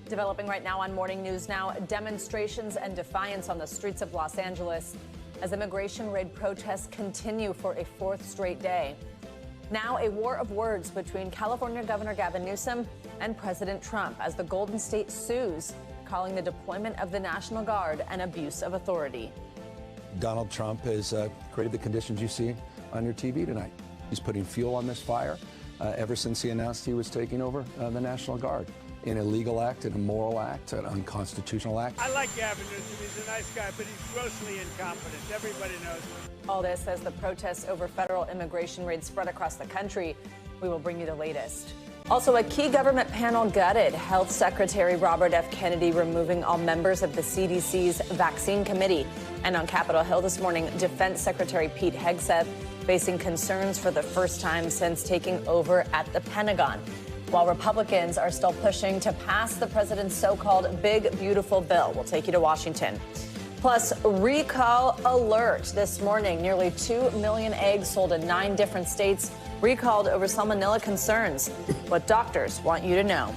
Developing right now on Morning News Now, demonstrations and defiance on the streets of Los Angeles as immigration raid protests continue for a fourth straight day. Now a war of words between California Governor Gavin Newsom and President Trump as the Golden State sues, calling the deployment of the National Guard an abuse of authority. Donald Trump has created the conditions you see on your TV tonight. He's putting fuel on this fire ever since he announced he was taking over the National Guard. An illegal act, an immoral act, an unconstitutional act. I like Gavin Newsom. He's a nice guy, but he's grossly incompetent. Everybody knows it. All this as the protests over federal immigration raids spread across the country. We will bring you the latest. Also, a key government panel gutted. Health Secretary Robert F. Kennedy removing all members of the CDC's vaccine committee. And on Capitol Hill this morning, Defense Secretary Pete Hegseth facing concerns for the first time since taking over at the Pentagon. While Republicans are still pushing to pass the president's so-called big, beautiful bill. We'll take you to Washington. Plus, recall alert this morning. Nearly 2 million eggs sold in 9 different states recalled over salmonella concerns. What doctors want you to know.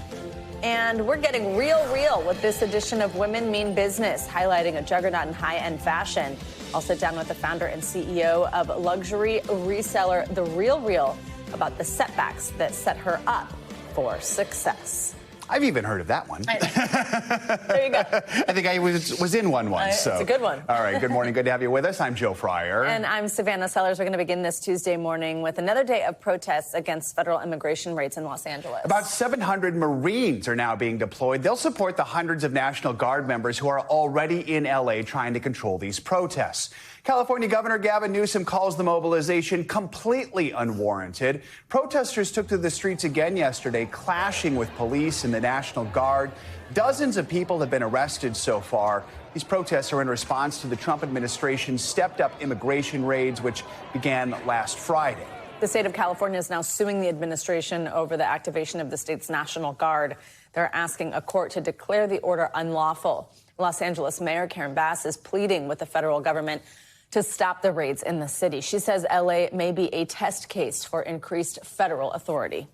And we're getting real with this edition of Women Mean Business, highlighting a juggernaut in high-end fashion. I'll sit down with the founder and CEO of luxury reseller The Real about the setbacks that set her up for success. I've even heard of that one. There you go. I think I was in one once. It's a good one. All right, good morning. Good to have you with us. I'm Joe Fryer. And I'm Savannah Sellers. We're going to begin this Tuesday morning with another day of protests against federal immigration raids in Los Angeles. About 700 Marines are now being deployed. They'll support the hundreds of National Guard members who are already in L.A. trying to control these protests. California Governor Gavin Newsom calls the mobilization completely unwarranted. Protesters took to the streets again yesterday, clashing with police and the National Guard. Dozens of people have been arrested so far. These protests are in response to the Trump administration's stepped-up immigration raids, which began last Friday. The state of California is now suing the administration over the activation of the state's National Guard. They're asking a court to declare the order unlawful. Los Angeles Mayor Karen Bass is pleading with the federal government to stop the raids in the city. She says L.A. may be a test case for increased federal authority.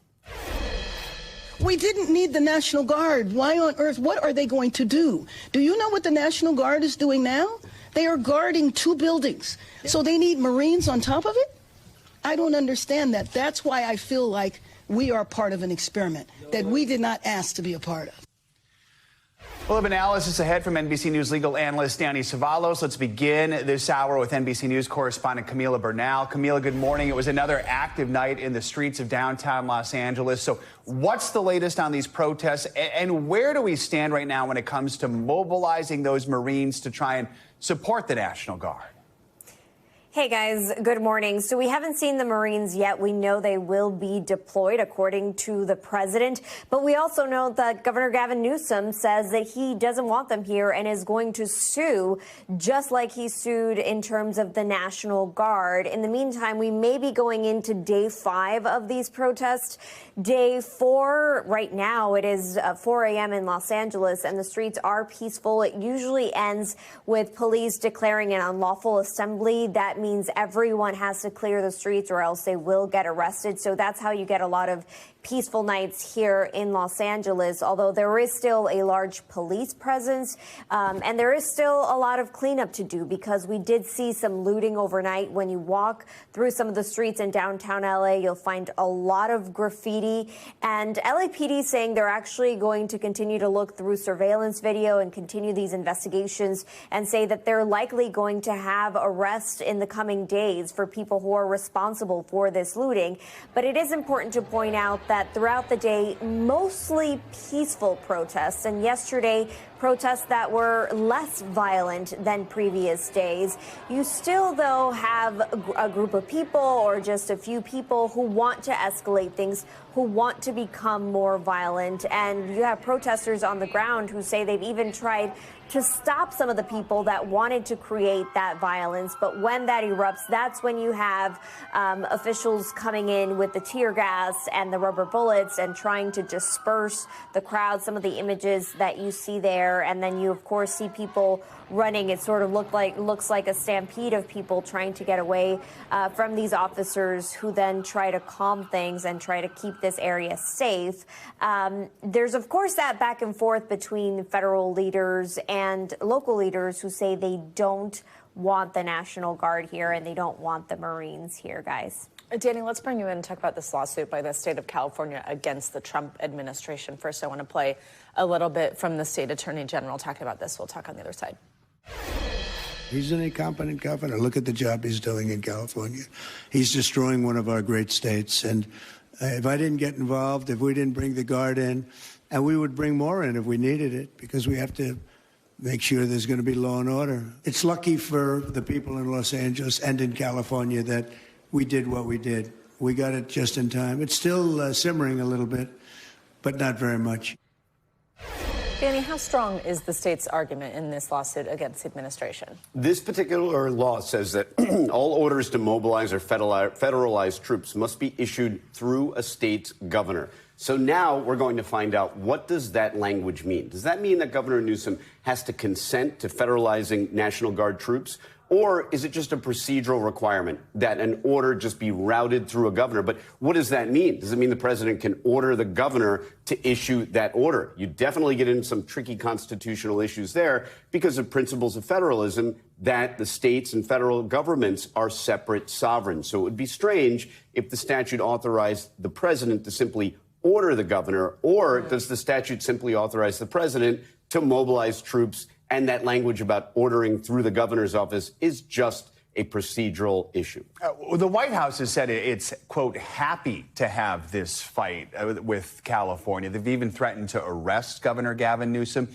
We didn't need the National Guard. Why on earth? What are they going to do? Do you know what the National Guard is doing now? They are guarding 2 buildings. So they need Marines on top of it? I don't understand that. That's why I feel like we are part of an experiment that we did not ask to be a part of. We'll have analysis ahead from NBC News legal analyst Danny Savalos. Let's begin this hour with NBC News correspondent Camila Bernal. Camila, good morning. It was another active night in the streets of downtown Los Angeles. So what's the latest on these protests, and where do we stand right now when it comes to mobilizing those Marines to try and support the National Guard? Hey guys, good morning. So we haven't seen the Marines yet. We know they will be deployed according to the president, but we also know that Governor Gavin Newsom says that he doesn't want them here and is going to sue, just like he sued in terms of the National Guard. In the meantime, we may be going into day 5 of these protests. Day 4 right now, it is 4 a.m. in Los Angeles, and the streets are peaceful. It usually ends with police declaring an unlawful assembly. That means everyone has to clear the streets or else they will get arrested. So that's how you get a lot of peaceful nights here in Los Angeles, although there is still a large police presence and there is still a lot of cleanup to do because we did see some looting overnight. When you walk through some of the streets in downtown LA, you'll find a lot of graffiti, and LAPD saying they're actually going to continue to look through surveillance video and continue these investigations, and say that they're likely going to have arrests in the coming days for people who are responsible for this looting. But it is important to point out that throughout the day, mostly peaceful protests, and yesterday, protests that were less violent than previous days. You still, though, have a group of people or just a few people who want to escalate things, who want to become more violent. And you have protesters on the ground who say they've even tried to stop some of the people that wanted to create that violence. But when that erupts, that's when you have officials coming in with the tear gas and the rubber bullets and trying to disperse the crowd. Some of the images that you see there there, and then you, of course, see people running. It sort of looks like a stampede of people trying to get away from these officers, who then try to calm things and try to keep this area safe. There's, of course, that back and forth between federal leaders and local leaders who say they don't want the National Guard here and they don't want the Marines here, guys. Danny, let's bring you in and talk about this lawsuit by the state of California against the Trump administration. First, I want to play a little bit from the state attorney general talking about this. We'll talk on the other side. He's an incompetent governor. Look at the job he's doing in California. He's destroying one of our great states. And if I didn't get involved, if we didn't bring the Guard in, and we would bring more in if we needed it, because we have to make sure there's going to be law and order. It's lucky for the people in Los Angeles and in California that we did what we did. We got it just in time. It's still simmering a little bit, but not very much. Danny, how strong is the state's argument in this lawsuit against the administration? This particular law says that all orders to mobilize or federalize troops must be issued through a state's governor. So now we're going to find out, what does that language mean? Does that mean that Governor Newsom has to consent to federalizing National Guard troops? Or is it just a procedural requirement that an order just be routed through a governor? But what does that mean? Does it mean the president can order the governor to issue that order? You definitely get into some tricky constitutional issues there because of principles of federalism, that the states and federal governments are separate sovereigns. So it would be strange if the statute authorized the president to simply order the governor, or does the statute simply authorize the president to mobilize troops? And that language about ordering through the governor's office is just a procedural issue. The White House has said it's, quote, happy to have this fight with California. They've even threatened to arrest Governor Gavin Newsom.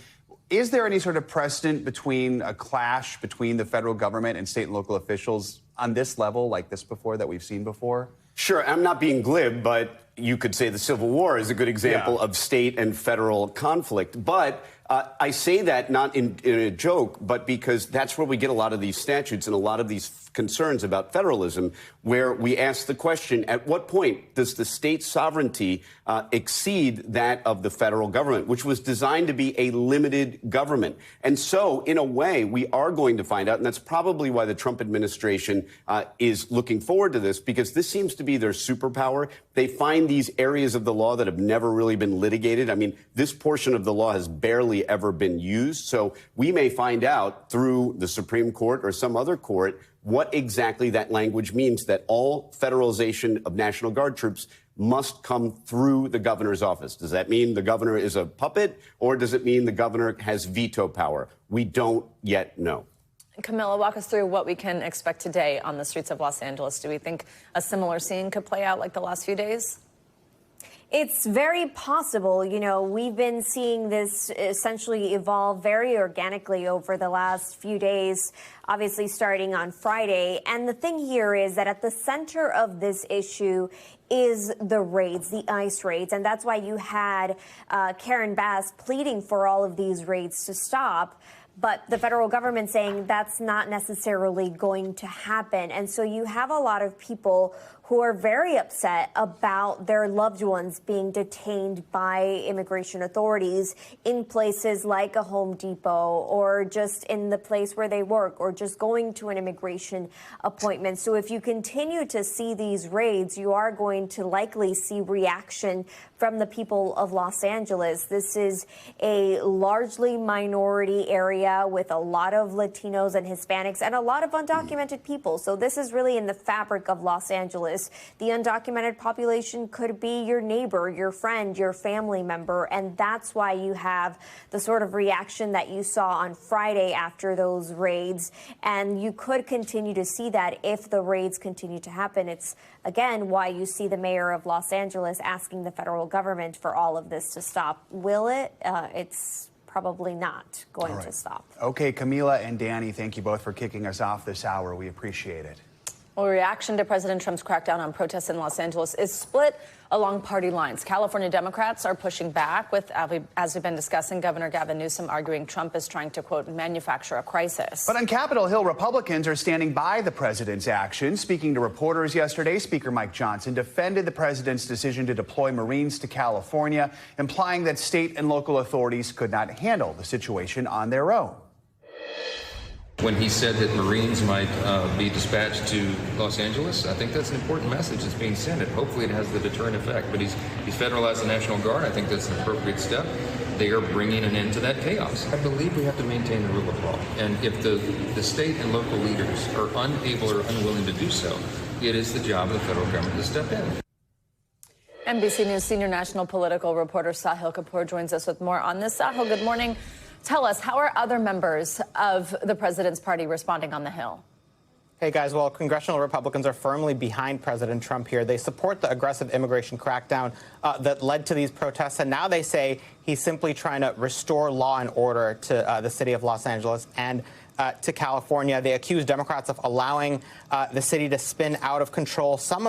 Is there any sort of precedent between a clash between the federal government and state and local officials on this level like this before, that we've seen before? Sure, I'm not being glib, but you could say the Civil War is a good example of state and federal conflict. But I say that not in a joke, but because that's where we get a lot of these statutes and a lot of these concerns about federalism, where we ask the question, at what point does the state sovereignty exceed that of the federal government, which was designed to be a limited government? And so, in a way, we are going to find out, and that's probably why the Trump administration is looking forward to this, because this seems to be their superpower. They find these areas of the law that have never really been litigated. I mean, this portion of the law has barely ever been used. So we may find out through the Supreme Court or some other court what exactly that language means, that all federalization of National Guard troops must come through the governor's office. Does that mean the governor is a puppet, or does it mean the governor has veto power? We don't yet know. Camilla, walk us through what we can expect today on the streets of Los Angeles. Do we think a similar scene could play out like the last few days? It's very possible. You know, we've been seeing this essentially evolve very organically over the last few days, obviously starting on Friday. And the thing here is that at the center of this issue is the raids, the ICE raids. And that's why you had Karen Bass pleading for all of these raids to stop. But the federal government saying that's not necessarily going to happen. And so you have a lot of people who are very upset about their loved ones being detained by immigration authorities in places like a Home Depot, or just in the place where they work, or just going to an immigration appointment. So if you continue to see these raids, you are going to likely see reaction from the people of Los Angeles. This is a largely minority area with a lot of Latinos and Hispanics and a lot of undocumented people. So this is really in the fabric of Los Angeles. The undocumented population could be your neighbor, your friend, your family member. And that's why you have the sort of reaction that you saw on Friday after those raids. And you could continue to see that if the raids continue to happen. It's, again, why you see the mayor of Los Angeles asking the federal government for all of this to stop. Will it? It's probably not going to stop. Okay, Camila and Danny, thank you both for kicking us off this hour. We appreciate it. Well, reaction to President Trump's crackdown on protests in Los Angeles is split along party lines. California Democrats are pushing back with, as we've been discussing, Governor Gavin Newsom arguing Trump is trying to, quote, manufacture a crisis. But on Capitol Hill, Republicans are standing by the president's actions. Speaking to reporters yesterday, Speaker Mike Johnson defended the president's decision to deploy Marines to California, implying that state and local authorities could not handle the situation on their own. When he said that Marines might be dispatched to Los Angeles, I think that's an important message that's being sent, and hopefully it has the deterrent effect. But he's federalized the National Guard. I think that's an appropriate step. They are bringing an end to that chaos. I believe we have to maintain the rule of law. And if the state and local leaders are unable or unwilling to do so, it is the job of the federal government to step in. NBC News senior national political reporter Sahil Kapoor joins us with more on this. Sahil, good morning. Tell us, how are other members of the president's party responding on the Hill? Hey, guys. Well, congressional Republicans are firmly behind President Trump here. They support the aggressive immigration crackdown that led to these protests. And now they say he's simply trying to restore law and order to the city of Los Angeles and to California. They accuse Democrats of allowing the city to spin out of control. Some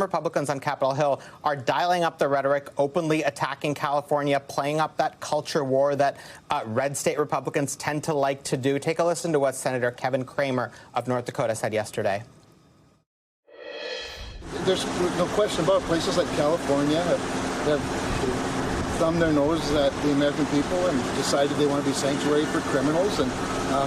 Republicans on Capitol Hill are dialing up the rhetoric, openly attacking California, playing up that culture war that red state Republicans tend to like to do. Take a listen to what Senator Kevin Cramer of North Dakota said yesterday. There's no question about places like California have thumbed their noses at the American people and decided they want to be sanctuary for criminals. And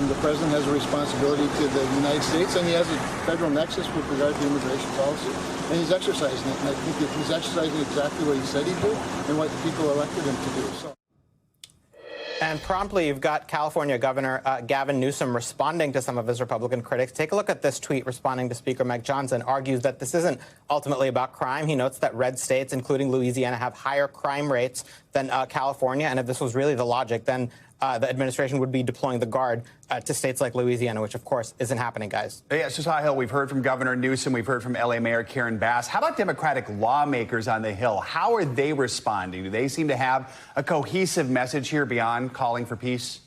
the president has a responsibility to the United States, and he has a federal nexus with regard to immigration policy, and he's exercising it. And I think he's exercising exactly what he said he'd do and what the people elected him to do. So. And promptly, you've got California Governor Gavin Newsom responding to some of his Republican critics. Take a look at this tweet responding to Speaker Mike Johnson, argues that this isn't ultimately about crime. He notes that red states, including Louisiana, have higher crime rates than California. And if this was really the logic, then the administration would be deploying the Guard to states like Louisiana, which, of course, isn't happening, guys. Yeah, so Sahil, we've heard from Governor Newsom. We've heard from L.A. Mayor Karen Bass. How about Democratic lawmakers on the Hill? How are they responding? Do they seem to have a cohesive message here beyond calling for peace?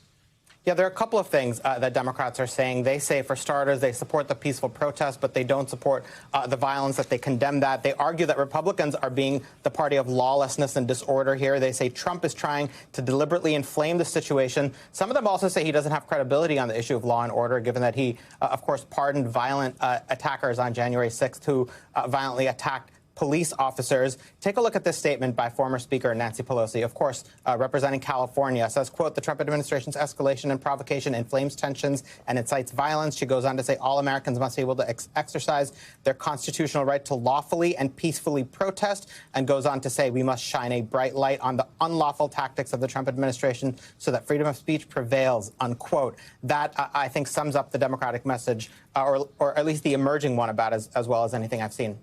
Yeah, there are a couple of things that Democrats are saying. They say, for starters, they support the peaceful protest, but they don't support the violence, that they condemn that. They argue that Republicans are being the party of lawlessness and disorder here. They say Trump is trying to deliberately inflame the situation. Some of them also say he doesn't have credibility on the issue of law and order, given that he, of course, pardoned violent attackers on January 6th who violently attacked police officers. Take a look at this statement by former Speaker Nancy Pelosi, of course, representing California, says, quote, the Trump administration's escalation and provocation inflames tensions and incites violence. She goes on to say all Americans must be able to exercise their constitutional right to lawfully and peacefully protest, and goes on to say we must shine a bright light on the unlawful tactics of the Trump administration so that freedom of speech prevails, unquote. That, I think, sums up the Democratic message, or at least the emerging one about as well as anything I've seen.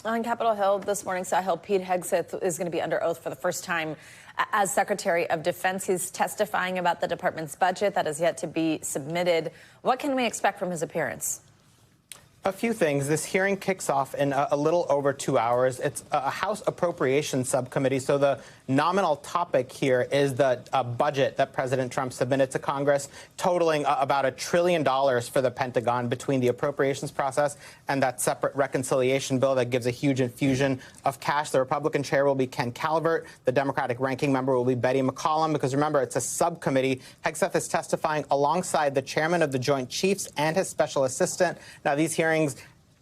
On Capitol Hill this morning, Sahil, Pete Hegseth is going to be under oath for the first time as Secretary of Defense. He's testifying about the department's budget that is yet to be submitted. What can we expect from his appearance? A few things. This hearing kicks off in a little over 2 hours. It's a House Appropriations Subcommittee, so the nominal topic here is the budget that President Trump submitted to Congress, totaling about $1 trillion for the Pentagon between the appropriations process and that separate reconciliation bill that gives a huge infusion of cash. The Republican chair will be Ken Calvert. The Democratic ranking member will be Betty McCollum, because remember, it's a subcommittee. Hegseth is testifying alongside the chairman of the Joint Chiefs and his special assistant. Now, these hearings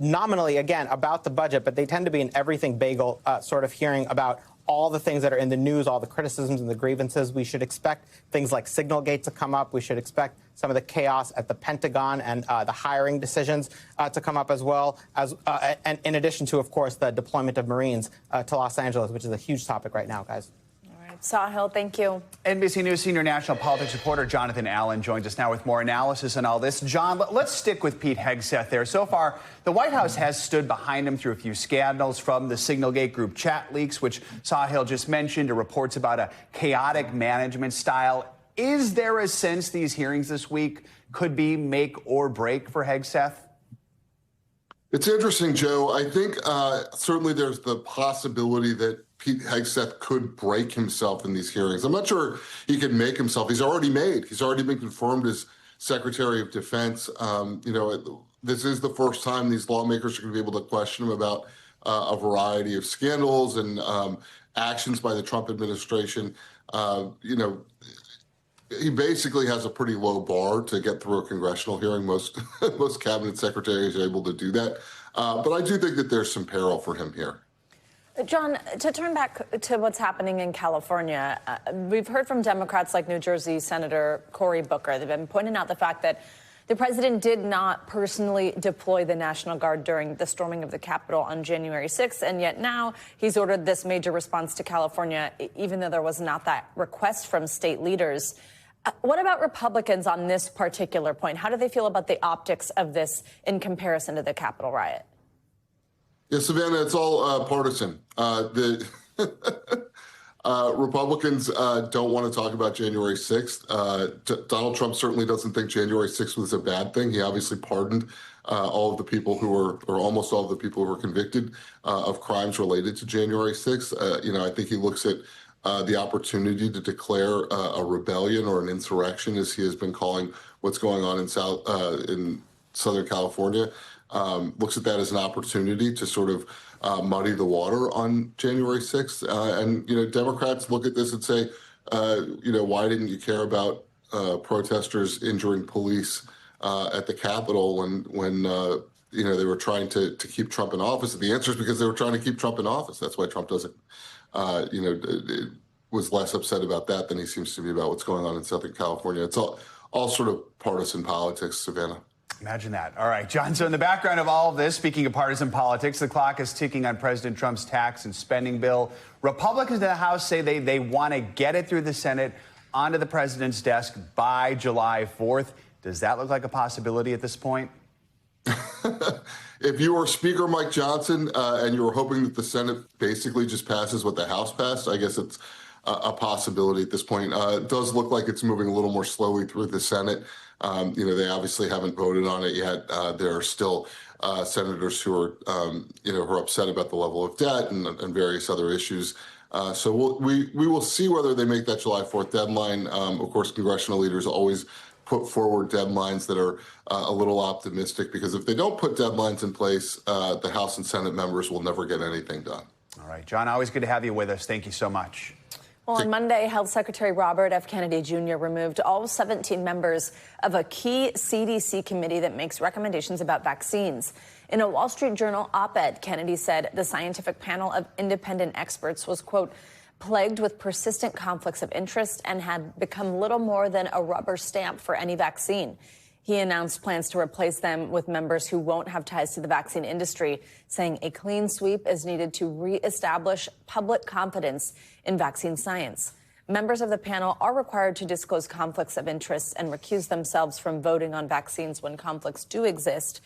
nominally, again, about the budget, but they tend to be an everything bagel sort of hearing about all the things that are in the news, all the criticisms and the grievances. We should expect things like Signalgate to come up. We should expect some of the chaos at the Pentagon and the hiring decisions to come up as well, as and in addition to, of course, the deployment of Marines to Los Angeles, which is a huge topic right now, guys. Sahil, thank you. NBC News senior national politics reporter Jonathan Allen joins us now with more analysis on all this. John, let's stick with Pete Hegseth there. So far, the White House has stood behind him through a few scandals, from the Signalgate group chat leaks, which Sahil just mentioned, to reports about a chaotic management style. Is there a sense these hearings this week could be make or break for Hegseth? It's interesting, Joe. I think certainly there's the possibility that Pete Hegseth could break himself in these hearings. I'm not sure he could make himself. He's already been confirmed as Secretary of Defense. this is the first time these lawmakers are going to be able to question him about a variety of scandals and actions by the Trump administration. He basically has a pretty low bar to get through a congressional hearing. Most cabinet secretaries are able to do that. But I do think that there's some peril for him here. John, to turn back to what's happening in California, we've heard from Democrats like New Jersey Senator Cory Booker. They've been pointing out the fact that the president did not personally deploy the National Guard during the storming of the Capitol on January 6th, and yet now he's ordered this major response to California, even though there was not that request from state leaders. What about Republicans on this particular point? How do they feel about the optics of this in comparison to the Capitol riot? Yeah, Savannah, it's all partisan. Republicans don't want to talk about January 6th. Donald Trump certainly doesn't think January 6th was a bad thing. He obviously pardoned all of the people who were, or almost all of the people who were convicted of crimes related to January 6th. I think he looks at the opportunity to declare a rebellion or an insurrection, as he has been calling what's going on in Southern California. Looks at that as an opportunity to sort of muddy the water on January 6th. And Democrats look at this and say, why didn't you care about protesters injuring police at the Capitol when they were trying to keep Trump in office? And the answer is because they were trying to keep Trump in office. That's why Trump doesn't, was less upset about that than he seems to be about what's going on in Southern California. It's all sort of partisan politics, Savannah. Imagine that. All right, John, so in the background of all of this, speaking of partisan politics, the clock is ticking on President Trump's tax and spending bill. Republicans in the House say they want to get it through the Senate onto the president's desk by July 4th. Does that look like a possibility at this point? If you were Speaker Mike Johnson and you were hoping that the Senate basically just passes what the House passed, I guess it's a possibility at this point. It does look like it's moving a little more slowly through the Senate. They obviously haven't voted on it yet. There are still senators who are, who are upset about the level of debt and various other issues. So we will see whether they make that July 4th deadline. Of course, congressional leaders always put forward deadlines that are a little optimistic, because if they don't put deadlines in place, the House and Senate members will never get anything done. All right, John, always good to have you with us. Thank you so much. Well, on Monday, Health Secretary Robert F. Kennedy Jr. removed all 17 members of a key CDC committee that makes recommendations about vaccines. In a Wall Street Journal op-ed, Kennedy said the scientific panel of independent experts was, quote, plagued with persistent conflicts of interest and had become little more than a rubber stamp for any vaccine. He announced plans to replace them with members who won't have ties to the vaccine industry, saying a clean sweep is needed to reestablish public confidence in vaccine science. Members of the panel are required to disclose conflicts of interest and recuse themselves from voting on vaccines when conflicts do exist.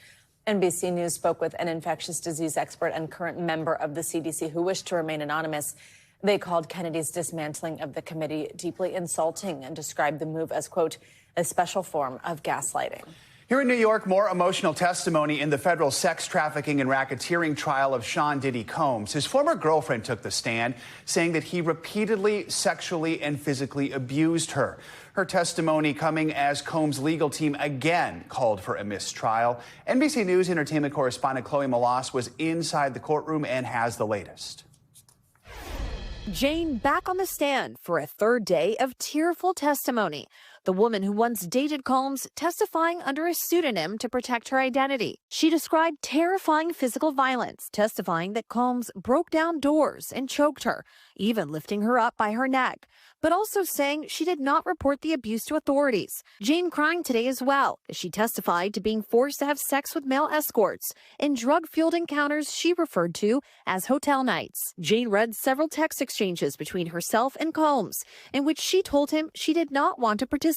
NBC News spoke with an infectious disease expert and current member of the CDC who wished to remain anonymous. They called Kennedy's dismantling of the committee deeply insulting and described the move as, quote, a special form of gaslighting. Here in New York, more emotional testimony in the federal sex trafficking and racketeering trial of Sean Diddy Combs. His former girlfriend took the stand, saying that he repeatedly sexually and physically abused her. Her testimony coming as Combs' legal team again called for a mistrial. NBC News entertainment correspondent Chloe Malas was inside the courtroom and has the latest. Jane back on the stand for a third day of tearful testimony. The woman who once dated Combs testifying under a pseudonym to protect her identity. She described terrifying physical violence, testifying that Combs broke down doors and choked her, even lifting her up by her neck, but also saying she did not report the abuse to authorities. Jane crying today as well, as she testified to being forced to have sex with male escorts in drug-fueled encounters she referred to as hotel nights. Jane read several text exchanges between herself and Combs, in which she told him she did not want to participate.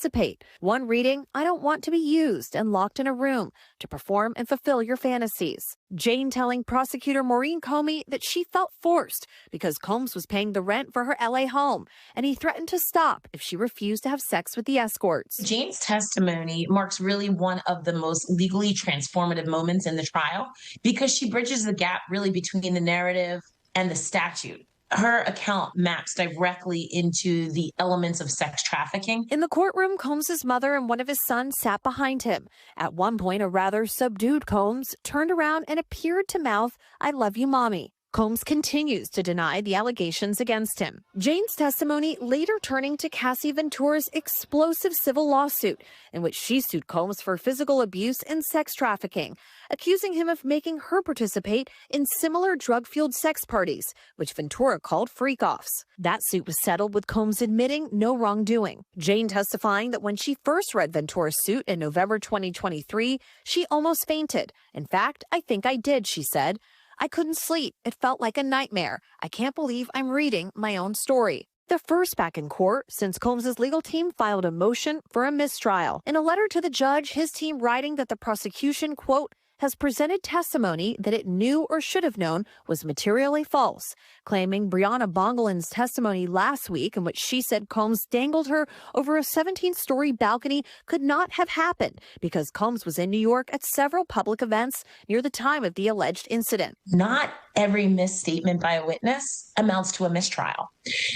One reading, "I don't want to be used and locked in a room to perform and fulfill your fantasies." Jane telling prosecutor Maureen Comey that she felt forced because Combs was paying the rent for her LA home, and he threatened to stop if she refused to have sex with the escorts. Jane's testimony marks really one of the most legally transformative moments in the trial, because she bridges the gap really between the narrative and the statute. her account maps directly into the elements of sex trafficking. In the courtroom, Combs's mother and one of his sons sat behind him. At one point, a rather subdued Combs turned around and appeared to mouth, "I love you, Mommy." Combs continues to deny the allegations against him. Jane's testimony later turning to Cassie Ventura's explosive civil lawsuit, in which she sued Combs for physical abuse and sex trafficking, accusing him of making her participate in similar drug-fueled sex parties, which Ventura called freak-offs. That suit was settled with Combs admitting no wrongdoing. Jane testifying that when she first read Ventura's suit in November 2023, she almost fainted. "In fact, I think I did," she said. "I couldn't sleep. It felt like a nightmare. I can't believe I'm reading my own story." The first back in court since Combs's legal team filed a motion for a mistrial. In a letter to the judge, his team writing that the prosecution, quote, has presented testimony that it knew or should have known was materially false, claiming Brianna Bongolan's testimony last week in which she said Combs dangled her over a 17-story balcony could not have happened because Combs was in New York at several public events near the time of the alleged incident. Not every misstatement by a witness amounts to a mistrial.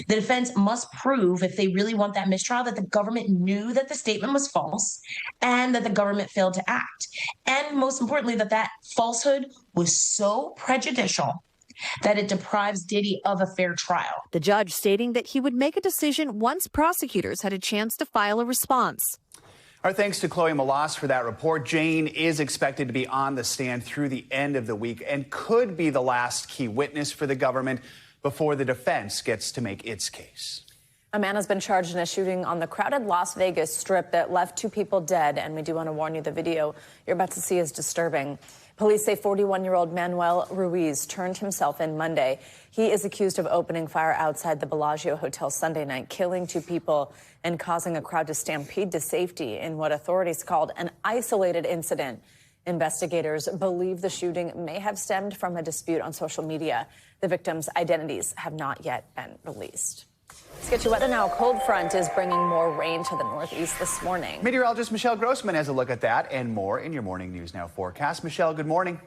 The defense must prove, if they really want that mistrial, that the government knew that the statement was false and that the government failed to act. And most importantly, that falsehood was so prejudicial that it deprives Diddy of a fair trial. The judge stating that he would make a decision once prosecutors had a chance to file a response. Our thanks to Chloe Malas for that report. Jane is expected to be on the stand through the end of the week and could be the last key witness for the government before the defense gets to make its case. A man has been charged in a shooting on the crowded Las Vegas Strip that left 2 people dead. And we do want to warn you, the video you're about to see is disturbing. Police say 41-year-old Manuel Ruiz turned himself in Monday. He is accused of opening fire outside the Bellagio Hotel Sunday night, killing 2 people and causing a crowd to stampede to safety in what authorities called an isolated incident. Investigators believe the shooting may have stemmed from a dispute on social media. The victims' identities have not yet been released. Let's get you weather now. A cold front is bringing more rain to the northeast this morning. Meteorologist Michelle Grossman has a look at that and more in your Morning News Now forecast. Michelle, good morning.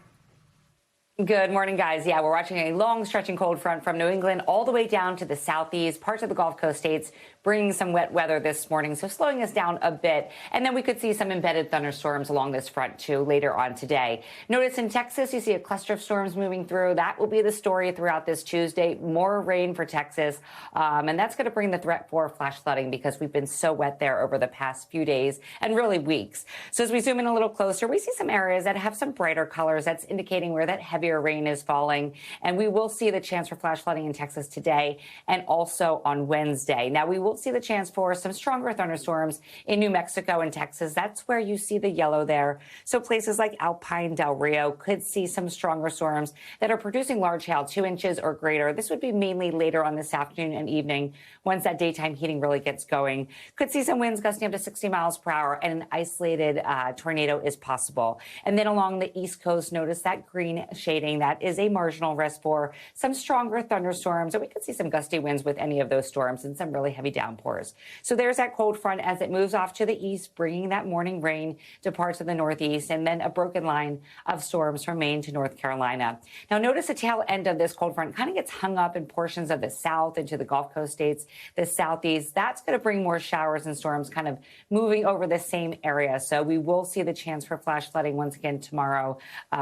Good morning, guys. Yeah, we're watching a long stretching cold front from New England all the way down to the southeast, parts of the Gulf Coast states, bringing some wet weather this morning, so slowing us down a bit. And then we could see some embedded thunderstorms along this front, too, later on today. Notice in Texas, you see a cluster of storms moving through. That will be the story throughout this Tuesday. More rain for Texas, and that's going to bring the threat for flash flooding because we've been so wet there over the past few days and really weeks. So as we zoom in a little closer, we see some areas that have some brighter colors. That's indicating where that heavier rain is falling. And we will see the chance for flash flooding in Texas today and also on Wednesday. Now, we will see the chance for some stronger thunderstorms in New Mexico and Texas. That's where you see the yellow there. So places like Alpine, Del Rio could see some stronger storms that are producing large hail, 2 inches or greater. This would be mainly later on this afternoon and evening once that daytime heating really gets going. Could see some winds gusting up to 60 miles per hour and an isolated tornado is possible. And then along the East Coast, notice that green shading. That is a marginal risk for some stronger thunderstorms, or we could see some gusty winds with any of those storms and some really heavy downpours. So there's that cold front as it moves off to the east, bringing that morning rain to parts of the northeast, and then a broken line of storms from Maine to North Carolina. Now, notice the tail end of this cold front kind of gets hung up in portions of the south into the Gulf Coast states, the southeast. That's going to bring more showers and storms kind of moving over the same area. So we will see the chance for flash flooding once again tomorrow,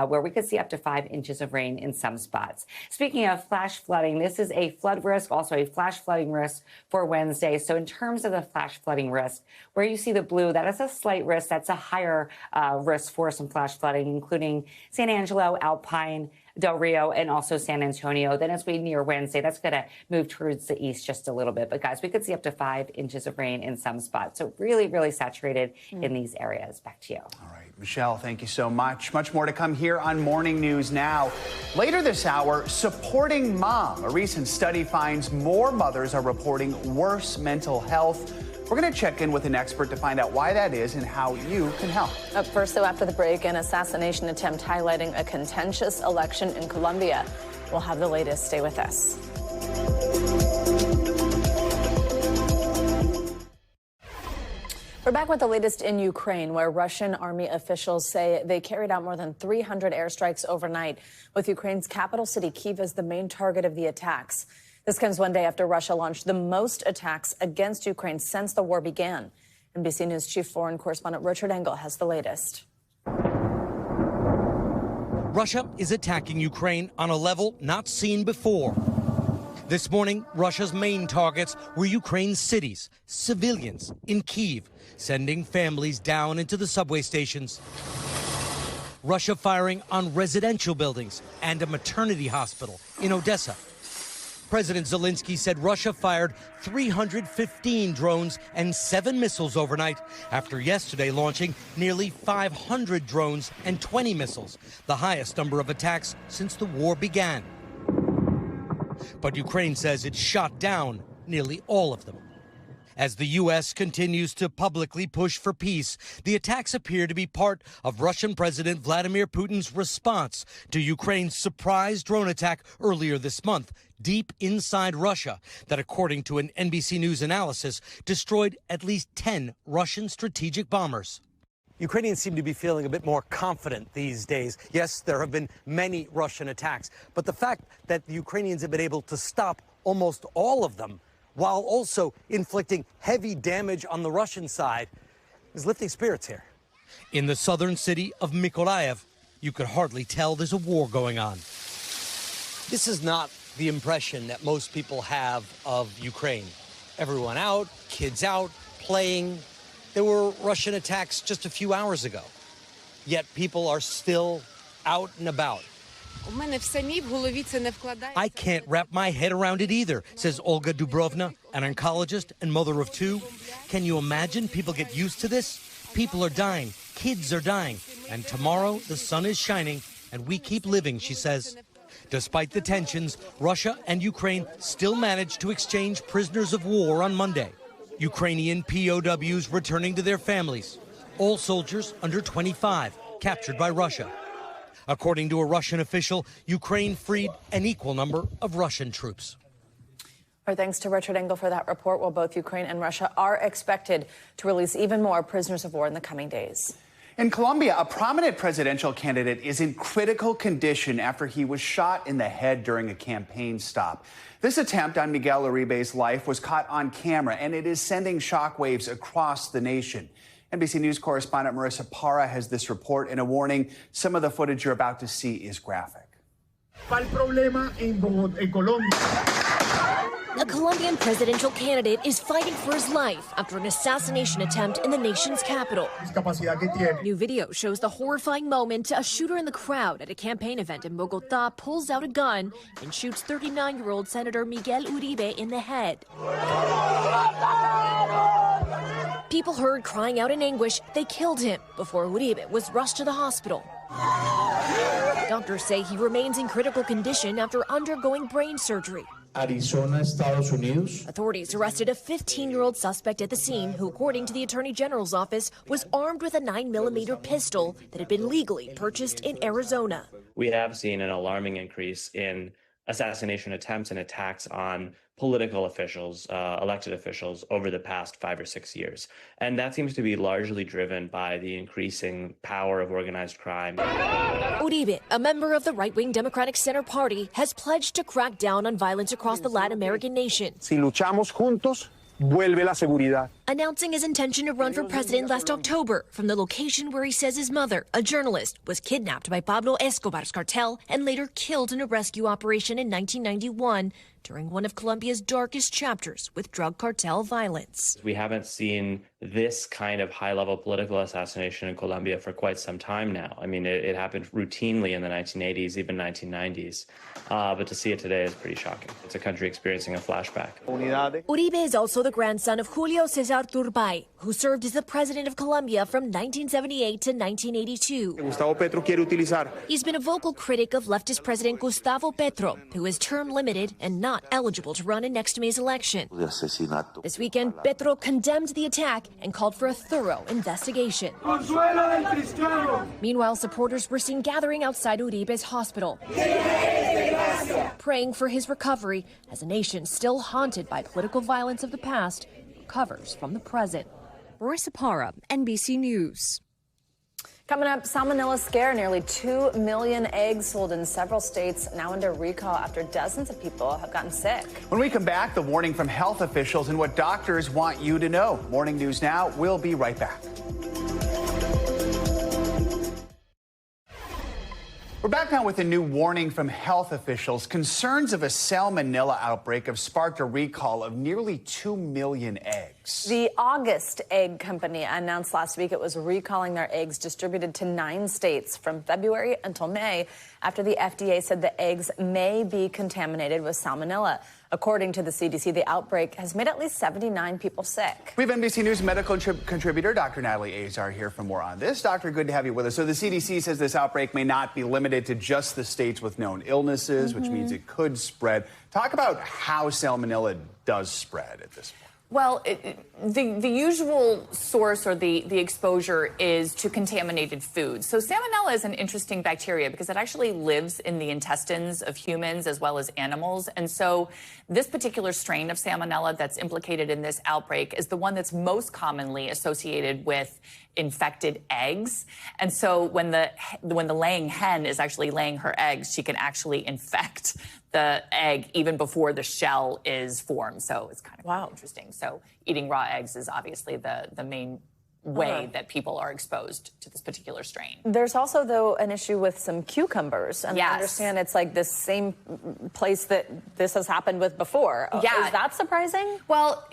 where we could see up to 5 inches of rain in some spots. Speaking of flash flooding, this is a flood risk, also a flash flooding risk for Wednesday. So in terms of the flash flooding risk, where you see the blue, that is a slight risk. That's a higher risk for some flash flooding, including San Angelo, Alpine, Del Rio, and also San Antonio. Then as we near Wednesday, that's going to move towards the east just a little bit. But guys, we could see up to 5 inches of rain in some spots. So really, really saturated in these areas. Back to you. All right, Michelle, thank you so much. Much more to come here on Morning News Now. Later this hour, supporting mom. A recent study finds more mothers are reporting worse mental health. We're going to check in with an expert to find out why that is and how you can help. Up first, though, after the break, an assassination attempt highlighting a contentious election in Colombia. We'll have the latest. Stay with us. We're back with the latest in Ukraine, where Russian army officials say they carried out more than 300 airstrikes overnight, with Ukraine's capital city, Kyiv, as the main target of the attacks. This comes one day after Russia launched the most attacks against Ukraine since the war began. NBC News chief foreign correspondent Richard Engel has the latest. Russia is attacking Ukraine on a level not seen before. This morning, Russia's main targets were Ukraine's cities, civilians in Kyiv, sending families down into the subway stations. Russia firing on residential buildings and a maternity hospital in Odessa. President Zelensky said Russia fired 315 drones and 7 missiles overnight after yesterday launching nearly 500 drones and 20 missiles, the highest number of attacks since the war began. But Ukraine says it shot down nearly all of them. As the U.S. continues to publicly push for peace, the attacks appear to be part of Russian President Vladimir Putin's response to Ukraine's surprise drone attack earlier this month, deep inside Russia, that, according to an NBC News analysis, destroyed at least 10 Russian strategic bombers. Ukrainians seem to be feeling a bit more confident these days. Yes, there have been many Russian attacks, but the fact that the Ukrainians have been able to stop almost all of them while also inflicting heavy damage on the Russian side is lifting spirits here. In the southern city of Mykolaiv, you could hardly tell there's a war going on. This is not the impression that most people have of Ukraine. Everyone out, kids out, playing. There were Russian attacks just a few hours ago, yet people are still out and about. I can't wrap my head around it either, says Olga Dubrovna, an oncologist and mother of 2. Can you imagine people get used to this? People are dying, kids are dying, and tomorrow the sun is shining and we keep living, she says. Despite the tensions, Russia and Ukraine still managed to exchange prisoners of war on Monday. Ukrainian POWs returning to their families, all soldiers under 25, captured by Russia. According to a Russian official, Ukraine freed an equal number of Russian troops. Our thanks to Richard Engel for that report. While both Ukraine and Russia are expected to release even more prisoners of war in the coming days. In Colombia, a prominent presidential candidate is in critical condition after he was shot in the head during a campaign stop. This attempt on Miguel Uribe's life was caught on camera, and it is sending shockwaves across the nation. NBC News correspondent Marissa Parra has this report and a warning. Some of the footage you're about to see is graphic. A Colombian presidential candidate is fighting for his life after an assassination attempt in the nation's capital. New video shows the horrifying moment a shooter in the crowd at a campaign event in Bogota pulls out a gun and shoots 39-year-old Senator Miguel Uribe in the head. People heard crying out in anguish they killed him before Uribe was rushed to the hospital. Doctors say he remains in critical condition after undergoing brain surgery. Arizona, Estados Unidos. Authorities arrested a 15-year-old suspect at the scene who, according to the Attorney General's office, was armed with a 9mm pistol that had been legally purchased in Arizona. We have seen an alarming increase in assassination attempts and attacks on political officials, elected officials, over the past 5 or 6 years. And that seems to be largely driven by the increasing power of organized crime. Uribe, a member of the right-wing Democratic Center Party, has pledged to crack down on violence across the Latin American nation. Si luchamos juntos, vuelve la seguridad. Announcing his intention to run for president last October from the location where he says his mother, a journalist, was kidnapped by Pablo Escobar's cartel and later killed in a rescue operation in 1991 during one of Colombia's darkest chapters with drug cartel violence. We haven't seen this kind of high-level political assassination in Colombia for quite some time now. I mean, it happened routinely in the 1980s, even 1990s. But to see it today is pretty shocking. It's a country experiencing a flashback. Uribe is also the grandson of Julio Cesar Turbay, who served as the president of Colombia from 1978 to 1982. Gustavo Petro quiere utilizar. He's been a vocal critic of leftist President Gustavo Petro, who is term limited and not eligible to run in next May's election. This weekend, Petro condemned the attack and called for a thorough investigation. Meanwhile, supporters were seen gathering outside Uribe's hospital, praying for his recovery as a nation still haunted by political violence of the past recovers from the present. Marissa Parra, NBC News. Coming up, salmonella scare. Nearly 2 million eggs sold in several states now under recall after dozens of people have gotten sick. When we come back, the warning from health officials and what doctors want you to know. Morning News Now. We'll be right back. We're back now with a new warning from health officials. Concerns of a salmonella outbreak have sparked a recall of nearly 2 million eggs. The August Egg Company announced last week it was recalling their eggs distributed to 9 states from February until May after the FDA said the eggs may be contaminated with salmonella. According to the CDC, the outbreak has made at least 79 people sick. We have NBC News medical contributor Dr. Natalie Azar here for more on this. Doctor, good to have you with us. So the CDC says this outbreak may not be limited to just the states with known illnesses, which means it could spread. Talk about how salmonella does spread at this point. Well, the usual source or the exposure is to contaminated food. So salmonella is an interesting bacteria because it actually lives in the intestines of humans as well as animals. And so this particular strain of salmonella that's implicated in this outbreak is the one that's most commonly associated with infected eggs. And so when the laying hen is actually laying her eggs, she can actually infect the egg even before the shell is formed. So it's kind of interesting. So eating raw eggs is obviously the main way that people are exposed to this particular strain. There's also, though, an issue with some cucumbers. And I understand it's like the same place that this has happened with before. Yeah. Is that surprising? Well,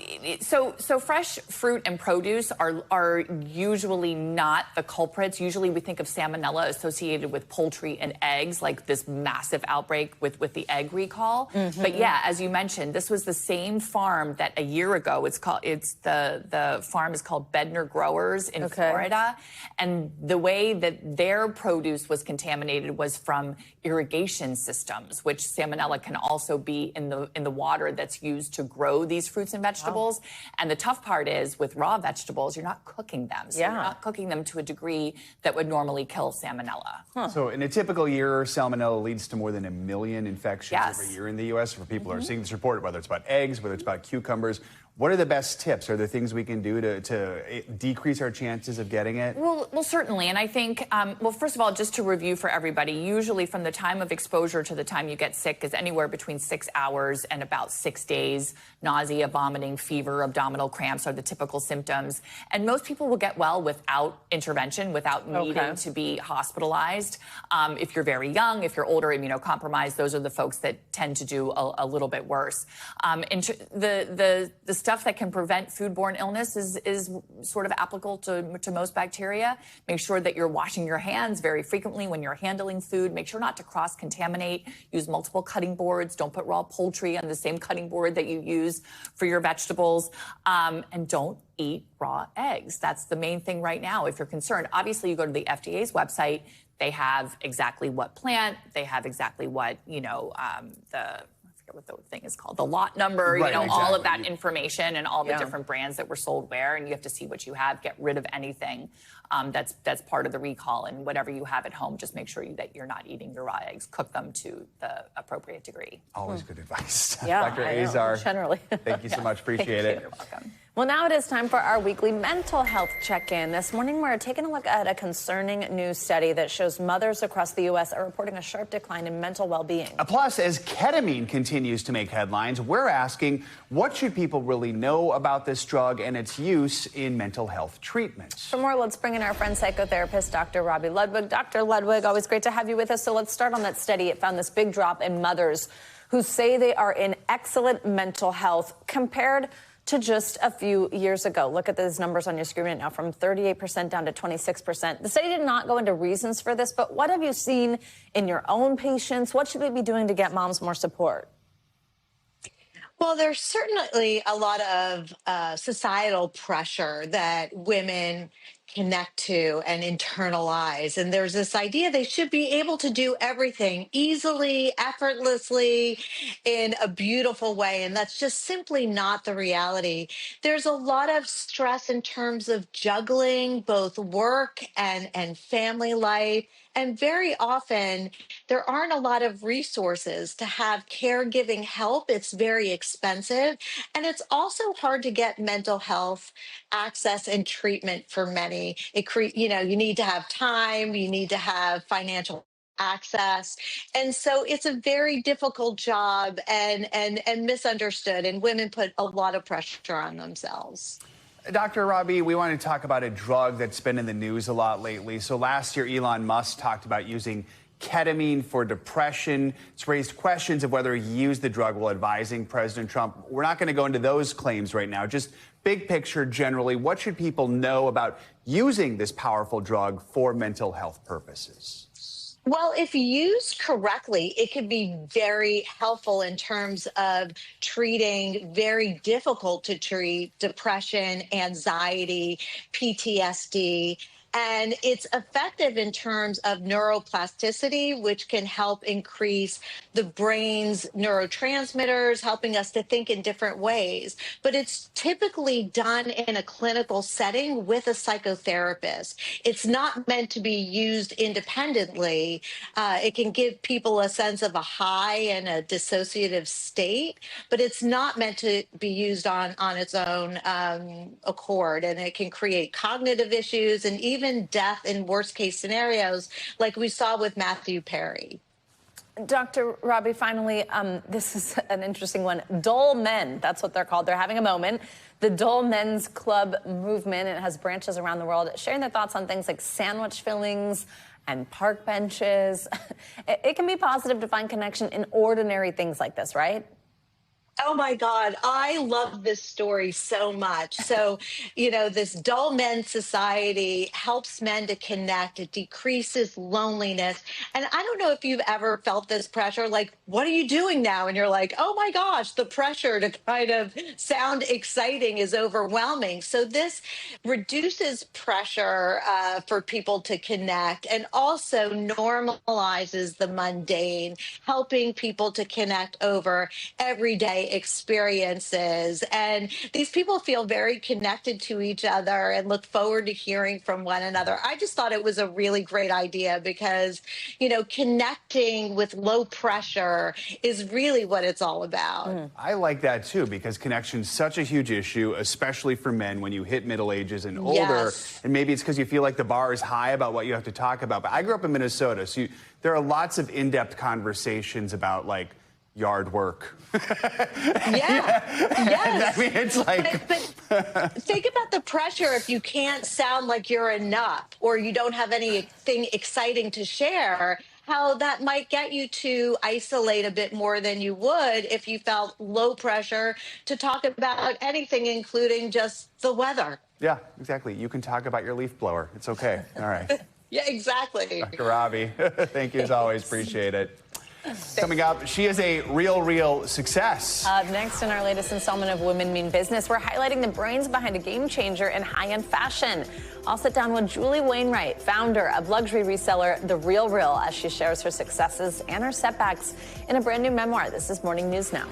so fresh fruit and produce are usually not the culprits. Usually we think of salmonella associated with poultry and eggs, like this massive outbreak with the egg recall. But yeah, as you mentioned, this was the same farm that a year ago, the farm is called Bedner Growers in Florida, and the way that their produce was contaminated was from irrigation systems, which salmonella can also be in the water that's used to grow these fruits and vegetables. And the tough part is with raw vegetables, you're not cooking them. So you're not cooking them to a degree that would normally kill salmonella. So in a typical year, salmonella leads to more than 1 million infections every year in the U.S. For people who are seeing this report, whether it's about eggs, whether it's about cucumbers. What are the best tips? Are there things we can do to decrease our chances of getting it? Well, certainly. And I think, well, first of all, just to review for everybody, usually from the time of exposure to the time you get sick is anywhere between 6 hours and about 6 days. Nausea, vomiting, fever, abdominal cramps are the typical symptoms. And most people will get well without intervention, without needing to be hospitalized. If you're very young, if you're older, immunocompromised, those are the folks that tend to do a little bit worse. The stuff that can prevent foodborne illness is sort of applicable to most bacteria. Make sure that you're washing your hands very frequently when you're handling food. Make sure not to cross-contaminate. Use multiple cutting boards. Don't put raw poultry on the same cutting board that you use for your vegetables. And don't eat raw eggs. That's the main thing right now if you're concerned. Obviously, you go to the FDA's website. They have exactly what plant. They have exactly what, what the thing is called, the lot number, all of that information and all the different brands that were sold where, and you have to see what you have, get rid of anything that's part of the recall, and whatever you have at home, just make sure that you're not eating your raw eggs. Cook them to the appropriate degree. Always good advice. Yeah, Dr. Azar, generally. Thank you so much. Appreciate it. You're welcome. Well, now it is time for our weekly mental health check-in. This morning, we're taking a look at a concerning new study that shows mothers across the U.S. are reporting a sharp decline in mental well-being. Plus, as ketamine continues to make headlines, we're asking, what should people really know about this drug and its use in mental health treatments? For more, let's bring in our friend psychotherapist, Dr. Robbie Ludwig. Dr. Ludwig, always great to have you with us. So let's start on that study. It found this big drop in mothers who say they are in excellent mental health compared to just a few years ago. Look at those numbers on your screen right now, from 38% down to 26%. The study did not go into reasons for this, but what have you seen in your own patients? What should we be doing to get moms more support? Well, there's certainly a lot of societal pressure that women connect to and internalize. And there's this idea they should be able to do everything easily, effortlessly, in a beautiful way. And that's just simply not the reality. There's a lot of stress in terms of juggling both work and family life And very often, there aren't a lot of resources to have caregiving help. It's very expensive. And it's also hard to get mental health access and treatment for many. You need to have time, you need to have financial access. And so it's a very difficult job and misunderstood. And women put a lot of pressure on themselves. Dr. Rabi, we want to talk about a drug that's been in the news a lot lately. So last year, Elon Musk talked about using ketamine for depression. It's raised questions of whether he used the drug while advising President Trump. We're not going to go into those claims right now. Just big picture generally, what should people know about using this powerful drug for mental health purposes? Well, if used correctly, it could be very helpful in terms of treating very difficult to treat depression, anxiety, PTSD. And it's effective in terms of neuroplasticity, which can help increase the brain's neurotransmitters, helping us to think in different ways. But it's typically done in a clinical setting with a psychotherapist. It's not meant to be used independently. It can give people a sense of a high and a dissociative state, but it's not meant to be used on its own accord. And it can create cognitive issues and even death in worst case scenarios, like we saw with Matthew Perry. Dr. Rabi, finally, this is an interesting one. Dull men, that's what they're called. They're having a moment. The Dull Men's Club movement, it has branches around the world, sharing their thoughts on things like sandwich fillings and park benches. It can be positive to find connection in ordinary things like this, right? Oh my God, I love this story so much. So, this Dull Men Society helps men to connect. It decreases loneliness. And I don't know if you've ever felt this pressure, like, what are you doing now? And you're like, oh my gosh, the pressure to kind of sound exciting is overwhelming. So this reduces pressure for people to connect and also normalizes the mundane, helping people to connect over everyday experiences. And these people feel very connected to each other and look forward to hearing from one another. I just thought it was a really great idea because, connecting with low pressure is really what it's all about. I like that too, because connection's such a huge issue, especially for men when you hit middle ages and older. Yes. And maybe it's because you feel like the bar is high about what you have to talk about. But I grew up in Minnesota, so there are lots of in-depth conversations about yard work. Yes. I mean, it's like... but think about the pressure if you can't sound like you're enough or you don't have anything exciting to share, how that might get you to isolate a bit more than you would if you felt low pressure to talk about anything, including just the weather. Yeah, exactly. You can talk about your leaf blower. It's okay. All right. Yeah, exactly. Dr. Rabi, thank you as always. Appreciate it. Coming up, she is a real success. Next in our latest installment of Women Mean Business, we're highlighting the brains behind a game changer in high-end fashion. I'll sit down with Julie Wainwright, founder of luxury reseller The Real Real, as she shares her successes and her setbacks in a brand new memoir. This is Morning News Now.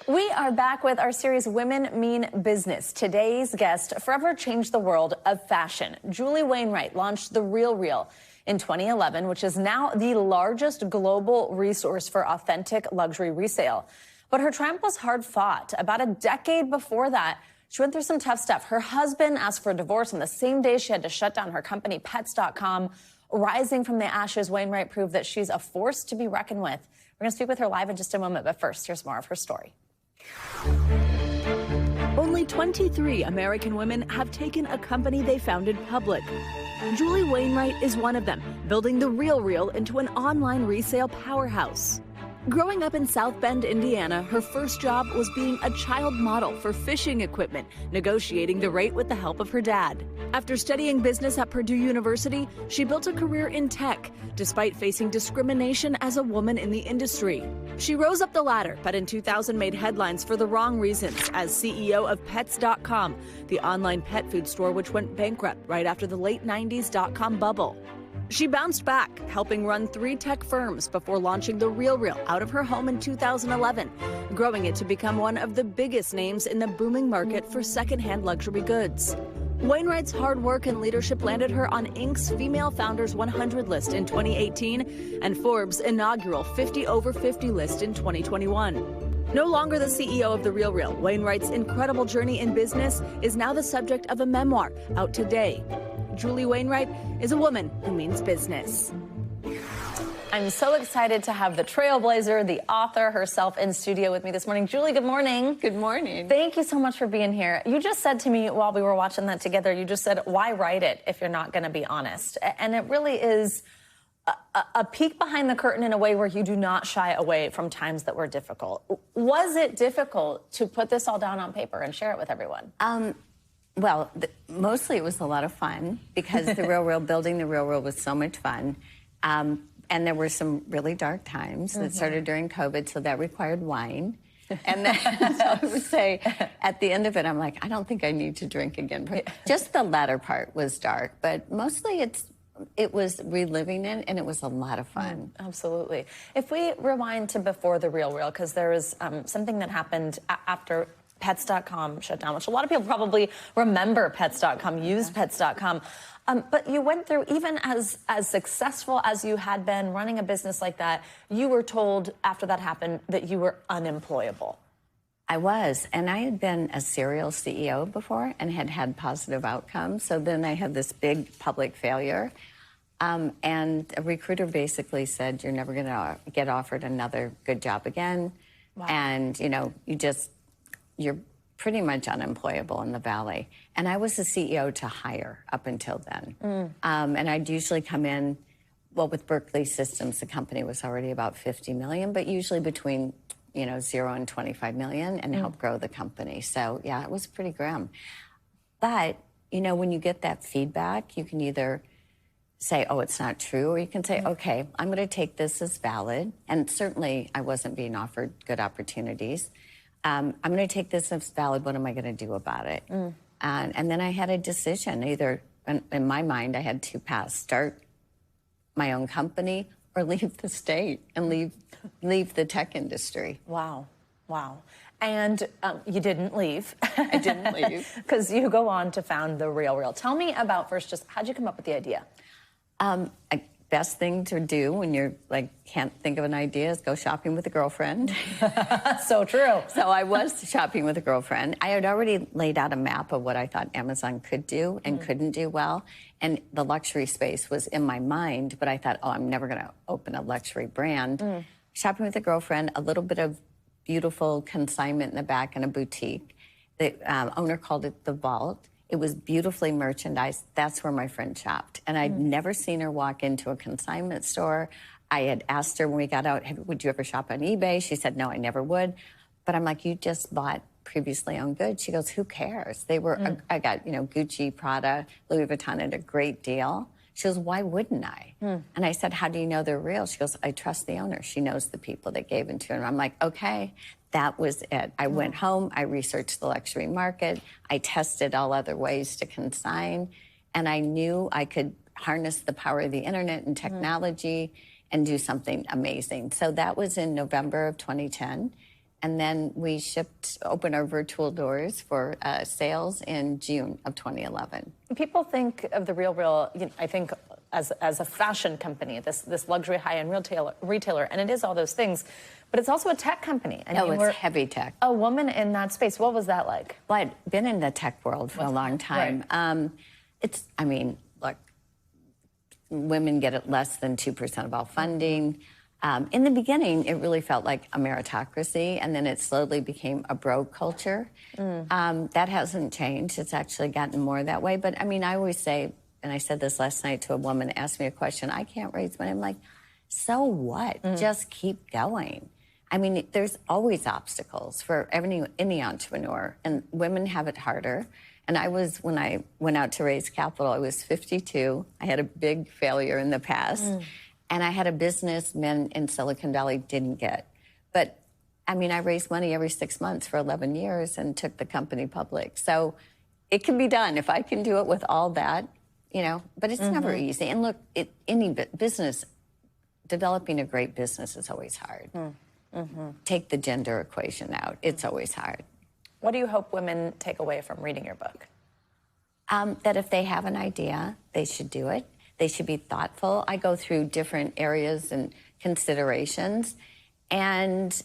We are back with our series Women Mean Business. Today's guest forever changed the world of fashion. Julie Wainwright launched The Real Real in 2011, which is now the largest global resource for authentic luxury resale. But her triumph was hard fought. About a decade before that, she went through some tough stuff. Her husband asked for a divorce on the same day she had to shut down her company, Pets.com. Rising from the ashes, Wainwright proved that she's a force to be reckoned with. We're going to speak with her live in just a moment, but first, here's more of her story. Only 23 American women have taken a company they founded public. Julie Wainwright is one of them, building The Real Real into an online resale powerhouse. Growing up in South Bend, Indiana, her first job was being a child model for fishing equipment, negotiating the rate with the help of her dad. After studying business at Purdue University, she built a career in tech, despite facing discrimination as a woman in the industry. She rose up the ladder, but in 2000 made headlines for the wrong reasons as CEO of Pets.com, the online pet food store which went bankrupt right after the late 90s .com bubble. She bounced back, helping run 3 tech firms before launching The Real Real out of her home in 2011, growing it to become one of the biggest names in the booming market for secondhand luxury goods. Wainwright's hard work and leadership landed her on Inc.'s Female Founders 100 list in 2018 and Forbes' inaugural 50 over 50 list in 2021. No longer the CEO of The RealReal, Wainwright's incredible journey in business is now the subject of a memoir out today. Julie Wainwright is a woman who means business. I'm so excited to have the trailblazer, the author herself in studio with me this morning. Julie, good morning. Good morning. Thank you so much for being here. You just said to me while we were watching that together, you just said, why write it if you're not going to be honest? And it really is a peek behind the curtain in a way where you do not shy away from times that were difficult. Was it difficult to put this all down on paper and share it with everyone? Well, mostly it was a lot of fun because the RealReal, building the RealReal was so much fun. And there were some really dark times that started during COVID, so that required wine. And then, so I would say, at the end of it, I'm like, I don't think I need to drink again. Just the latter part was dark, but mostly it was reliving it, and it was a lot of fun. Absolutely. If we rewind to before the RealReal, because there was something that happened after Pets.com shut down, which a lot of people probably remember Pets.com, used Pets.com. But you went through, even as successful as you had been running a business like that, you were told after that happened that you were unemployable. I was, and I had been a serial CEO before and had positive outcomes. So then I had this big public failure. And a recruiter basically said, you're never going to get offered another good job again. Wow. And, you're pretty much unemployable in the Valley. And I was the CEO to hire up until then. And I'd usually come in, well, with Berkeley Systems, the company was already about 50 million, but usually between, 0 and 25 million and help grow the company. So yeah, it was pretty grim. But, when you get that feedback, you can either say, oh, it's not true, or you can say, okay, I'm going to take this as valid. And certainly I wasn't being offered good opportunities. I'm going to take this as valid. What am I going to do about it? And then I had a decision. Either, in my mind, I had two paths: start my own company or leave the state and leave the tech industry. Wow. And you didn't leave. I didn't leave. Because you go on to found The RealReal. Tell me about first, just how'd you come up with the idea? Best thing to do when you're can't think of an idea is go shopping with a girlfriend. So true. So I was shopping with a girlfriend. I had already laid out a map of what I thought Amazon could do and couldn't do well. And the luxury space was in my mind, but I thought, oh, I'm never going to open a luxury brand. Shopping with a girlfriend, a little bit of beautiful consignment in the back in a boutique. The owner called it The Vault. It was beautifully merchandised. That's where my friend shopped. And I'd never seen her walk into a consignment store. I had asked her when we got out, would you ever shop on eBay? She said, no, I never would. But I'm like, you just bought previously owned goods. She goes, who cares? They were, I got, Gucci, Prada, Louis Vuitton at a great deal. She goes, why wouldn't I? And I said, how do you know they're real? She goes, I trust the owner. She knows the people that gave them to her. And I'm like, okay. That was it. I went home, I researched the luxury market, I tested all other ways to consign, and I knew I could harness the power of the internet and technology and do something amazing. So that was in November of 2010. And then we opened our virtual doors for sales in June of 2011. People think of The RealReal, I think, as a fashion company, this luxury high-end retailer, and it is all those things. But it's also a tech company. And no, it's heavy tech. A woman in that space. What was that like? Well, I'd been in the tech world for a long time. Right. Look, women get less than 2% of all funding. In the beginning, it really felt like a meritocracy, and then it slowly became a bro culture. That hasn't changed. It's actually gotten more that way. But, I always say, and I said this last night to a woman, asked me a question, I can't raise money. I'm like, so what? Just keep going. There's always obstacles for any entrepreneur, and women have it harder. And when I went out to raise capital, I was 52. I had a big failure in the past. And I had a business men in Silicon Valley didn't get. But, I raised money every 6 months for 11 years and took the company public. So it can be done if I can do it with all that, but it's never easy. And look, any business, developing a great business is always hard. Take the gender equation out. It's always hard. What do you hope women take away from reading your book? That if they have an idea, they should do it. They should be thoughtful. I go through different areas and considerations, and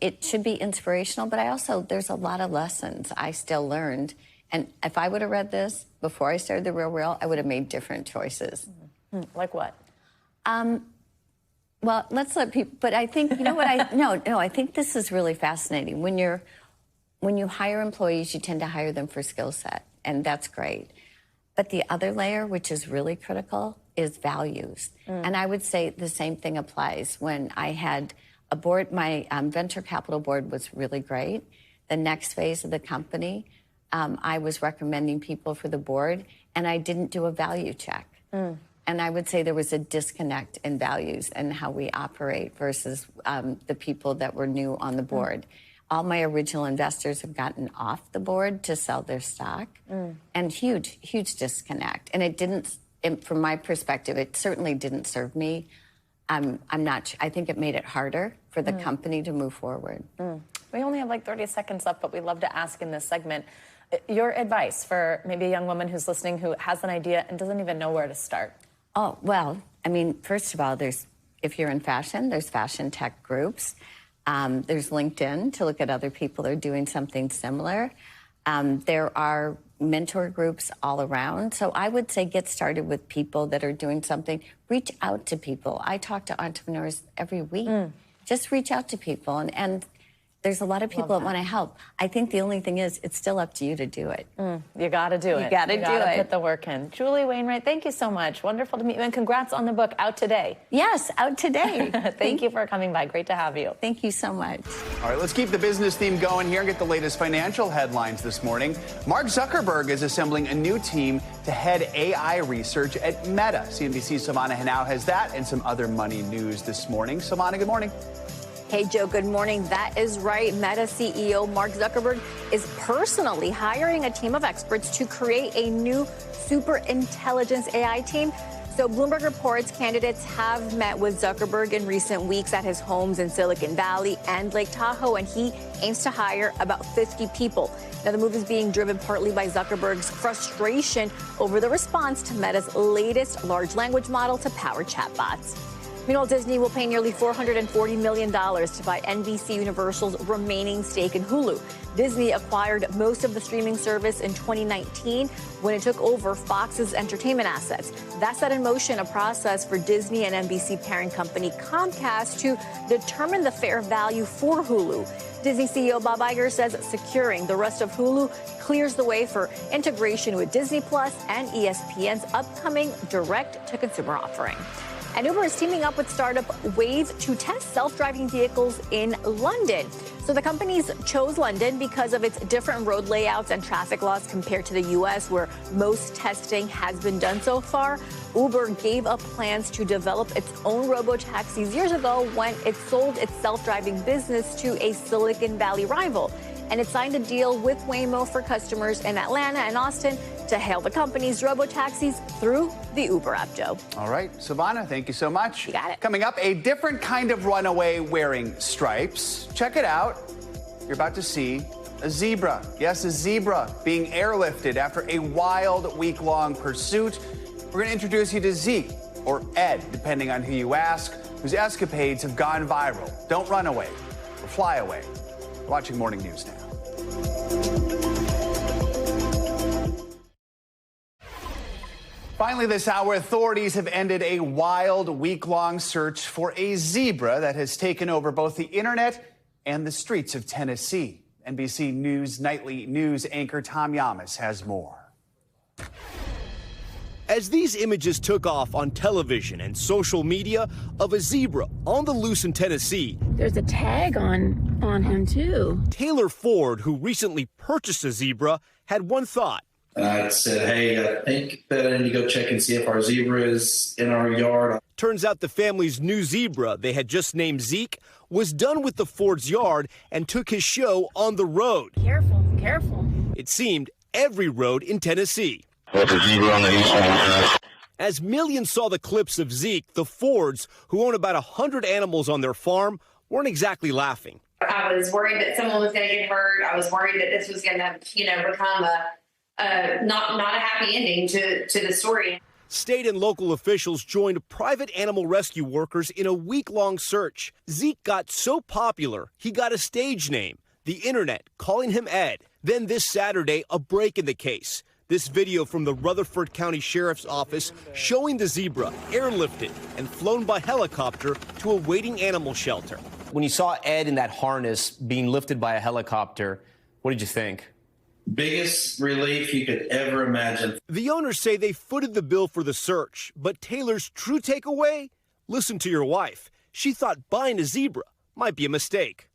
it should be inspirational, but there's a lot of lessons I still learned. And if I would have read this before I started The Real, I would have made different choices. Like what? Well, let's let people, but I think, you know what, I think this is really fascinating. When you hire employees, you tend to hire them for skill set, and that's great. But the other layer, which is really critical, is values. And I would say the same thing applies. When I had a board, my venture capital board was really great. The next phase of the company, I was recommending people for the board, and I didn't do a value check. And I would say there was a disconnect in values and how we operate versus the people that were new on the board. All my original investors have gotten off the board to sell their stock, and huge disconnect. And it didn't, from my perspective, it certainly didn't serve me. I'm not. I think it made it harder for the company to move forward. We only have like 30 seconds left, but we'd love to ask in this segment your advice for maybe a young woman who's listening who has an idea and doesn't even know where to start. Oh, well, I mean, first of all, if you're in fashion, there's fashion tech groups. There's LinkedIn to look at other people that are doing something similar. There are mentor groups all around. So I would say get started with people that are doing something. Reach out to people. I talk to entrepreneurs every week. Just reach out to people. And there's a lot of people that want to help. I think the only thing is, it's still up to you to do it. You got to do it. You got to do it. Put the work in. Julie Wainwright, thank you so much. Wonderful to meet you, and congrats on the book, out today. Yes, out today. Thank you for coming by. Great to have you. Thank you so much. All right, let's keep the business theme going here and get the latest financial headlines this morning. Mark Zuckerberg is assembling a new team to head AI research at Meta. CNBC's Silvana Henao has that and some other money news this morning. Silvana, good morning. Hey, Joe, good morning. That is right. Meta CEO Mark Zuckerberg is personally hiring a team of experts to create a new super intelligence AI team. So Bloomberg reports candidates have met with Zuckerberg in recent weeks at his homes in Silicon Valley and Lake Tahoe, and he aims to hire about 50 people. Now, the move is being driven partly by Zuckerberg's frustration over the response to Meta's latest large language model to power chatbots. Meanwhile, Disney will pay nearly $440 million to buy NBC Universal's remaining stake in Hulu. Disney acquired most of the streaming service in 2019 when it took over Fox's entertainment assets. That set in motion a process for Disney and NBC parent company Comcast to determine the fair value for Hulu. Disney CEO Bob Iger says securing the rest of Hulu clears the way for integration with Disney Plus and ESPN's upcoming direct-to-consumer offering. And Uber is teaming up with startup Wave to test self-driving vehicles in London. So the companies chose London because of its different road layouts and traffic laws compared to the U.S., where most testing has been done so far. Uber gave up plans to develop its own robo-taxis years ago when it sold its self-driving business to a Silicon Valley rival. And it signed a deal with Waymo for customers in Atlanta and Austin to hail the company's robo-taxis through the Uber app, Joe. All right, Silvana, thank you so much. You got it. Coming up, a different kind of runaway wearing stripes. Check it out. You're about to see a zebra. Yes, a zebra being airlifted after a wild week-long pursuit. We're going to introduce you to Zeke, or Ed, depending on who you ask, whose escapades have gone viral. Don't run away or fly away. We're watching Morning News now. Finally this hour, authorities have ended a wild week-long search for a zebra that has taken over both the internet and the streets of Tennessee. NBC News nightly news anchor Tom Yamas has more. As these images took off on television and social media of a zebra on the loose in Tennessee. There's a tag on him, too. Taylor Ford, who recently purchased a zebra, had one thought. And I said, hey, I think that I need to go check and see if our zebra is in our yard. Turns out the family's new zebra, they had just named Zeke, was done with the Ford's yard and took his show on the road. Careful, careful. It seemed every road in Tennessee. As millions saw the clips of Zeke, the Fords, who own about 100 animals on their farm, weren't exactly laughing. I was worried that someone was going to get hurt. I was worried that this was going to, become not a happy ending to the story. State and local officials joined private animal rescue workers in a week-long search. Zeke got so popular, he got a stage name, the internet calling him Ed. Then this Saturday, a break in the case. This video from the Rutherford County Sheriff's Office showing the zebra airlifted and flown by helicopter to a waiting animal shelter. When you saw Ed in that harness being lifted by a helicopter, what did you think? Biggest relief you could ever imagine. The owners say they footed the bill for the search, but Taylor's true takeaway? Listen to your wife. She thought buying a zebra might be a mistake.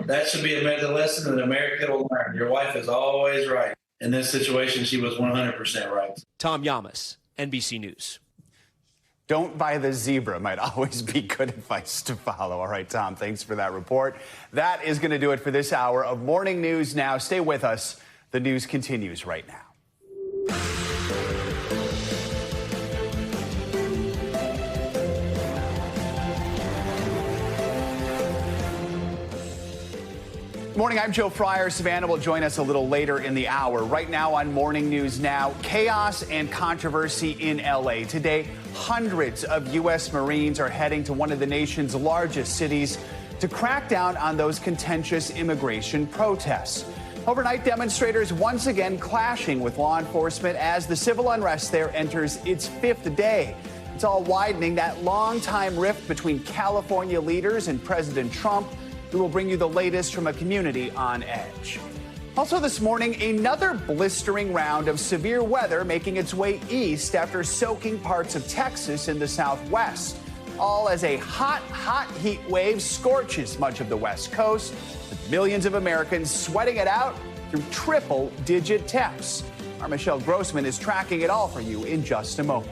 That should be a lesson that America will learn. Your wife is always right. In this situation, she was 100% right. Tom Yamas, NBC News. Don't buy the zebra might always be good advice to follow. All right, Tom, thanks for that report. That is going to do it for this hour of Morning News Now. Stay with us. The news continues right now. Morning, I'm Joe Fryer. Savannah will join us a little later in the hour. Right now on Morning News Now, chaos and controversy in L.A. Today, hundreds of U.S. Marines are heading to one of the nation's largest cities to crack down on those contentious immigration protests. Overnight, demonstrators once again clashing with law enforcement as the civil unrest there enters its fifth day. It's all widening that long-time rift between California leaders and President Trump. We will bring you the latest from a community on edge. Also this morning, another blistering round of severe weather making its way east after soaking parts of Texas in the southwest. All as a hot heat wave scorches much of the West Coast, with millions of Americans sweating it out through triple-digit temps. Our Michelle Grossman is tracking it all for you in just a moment.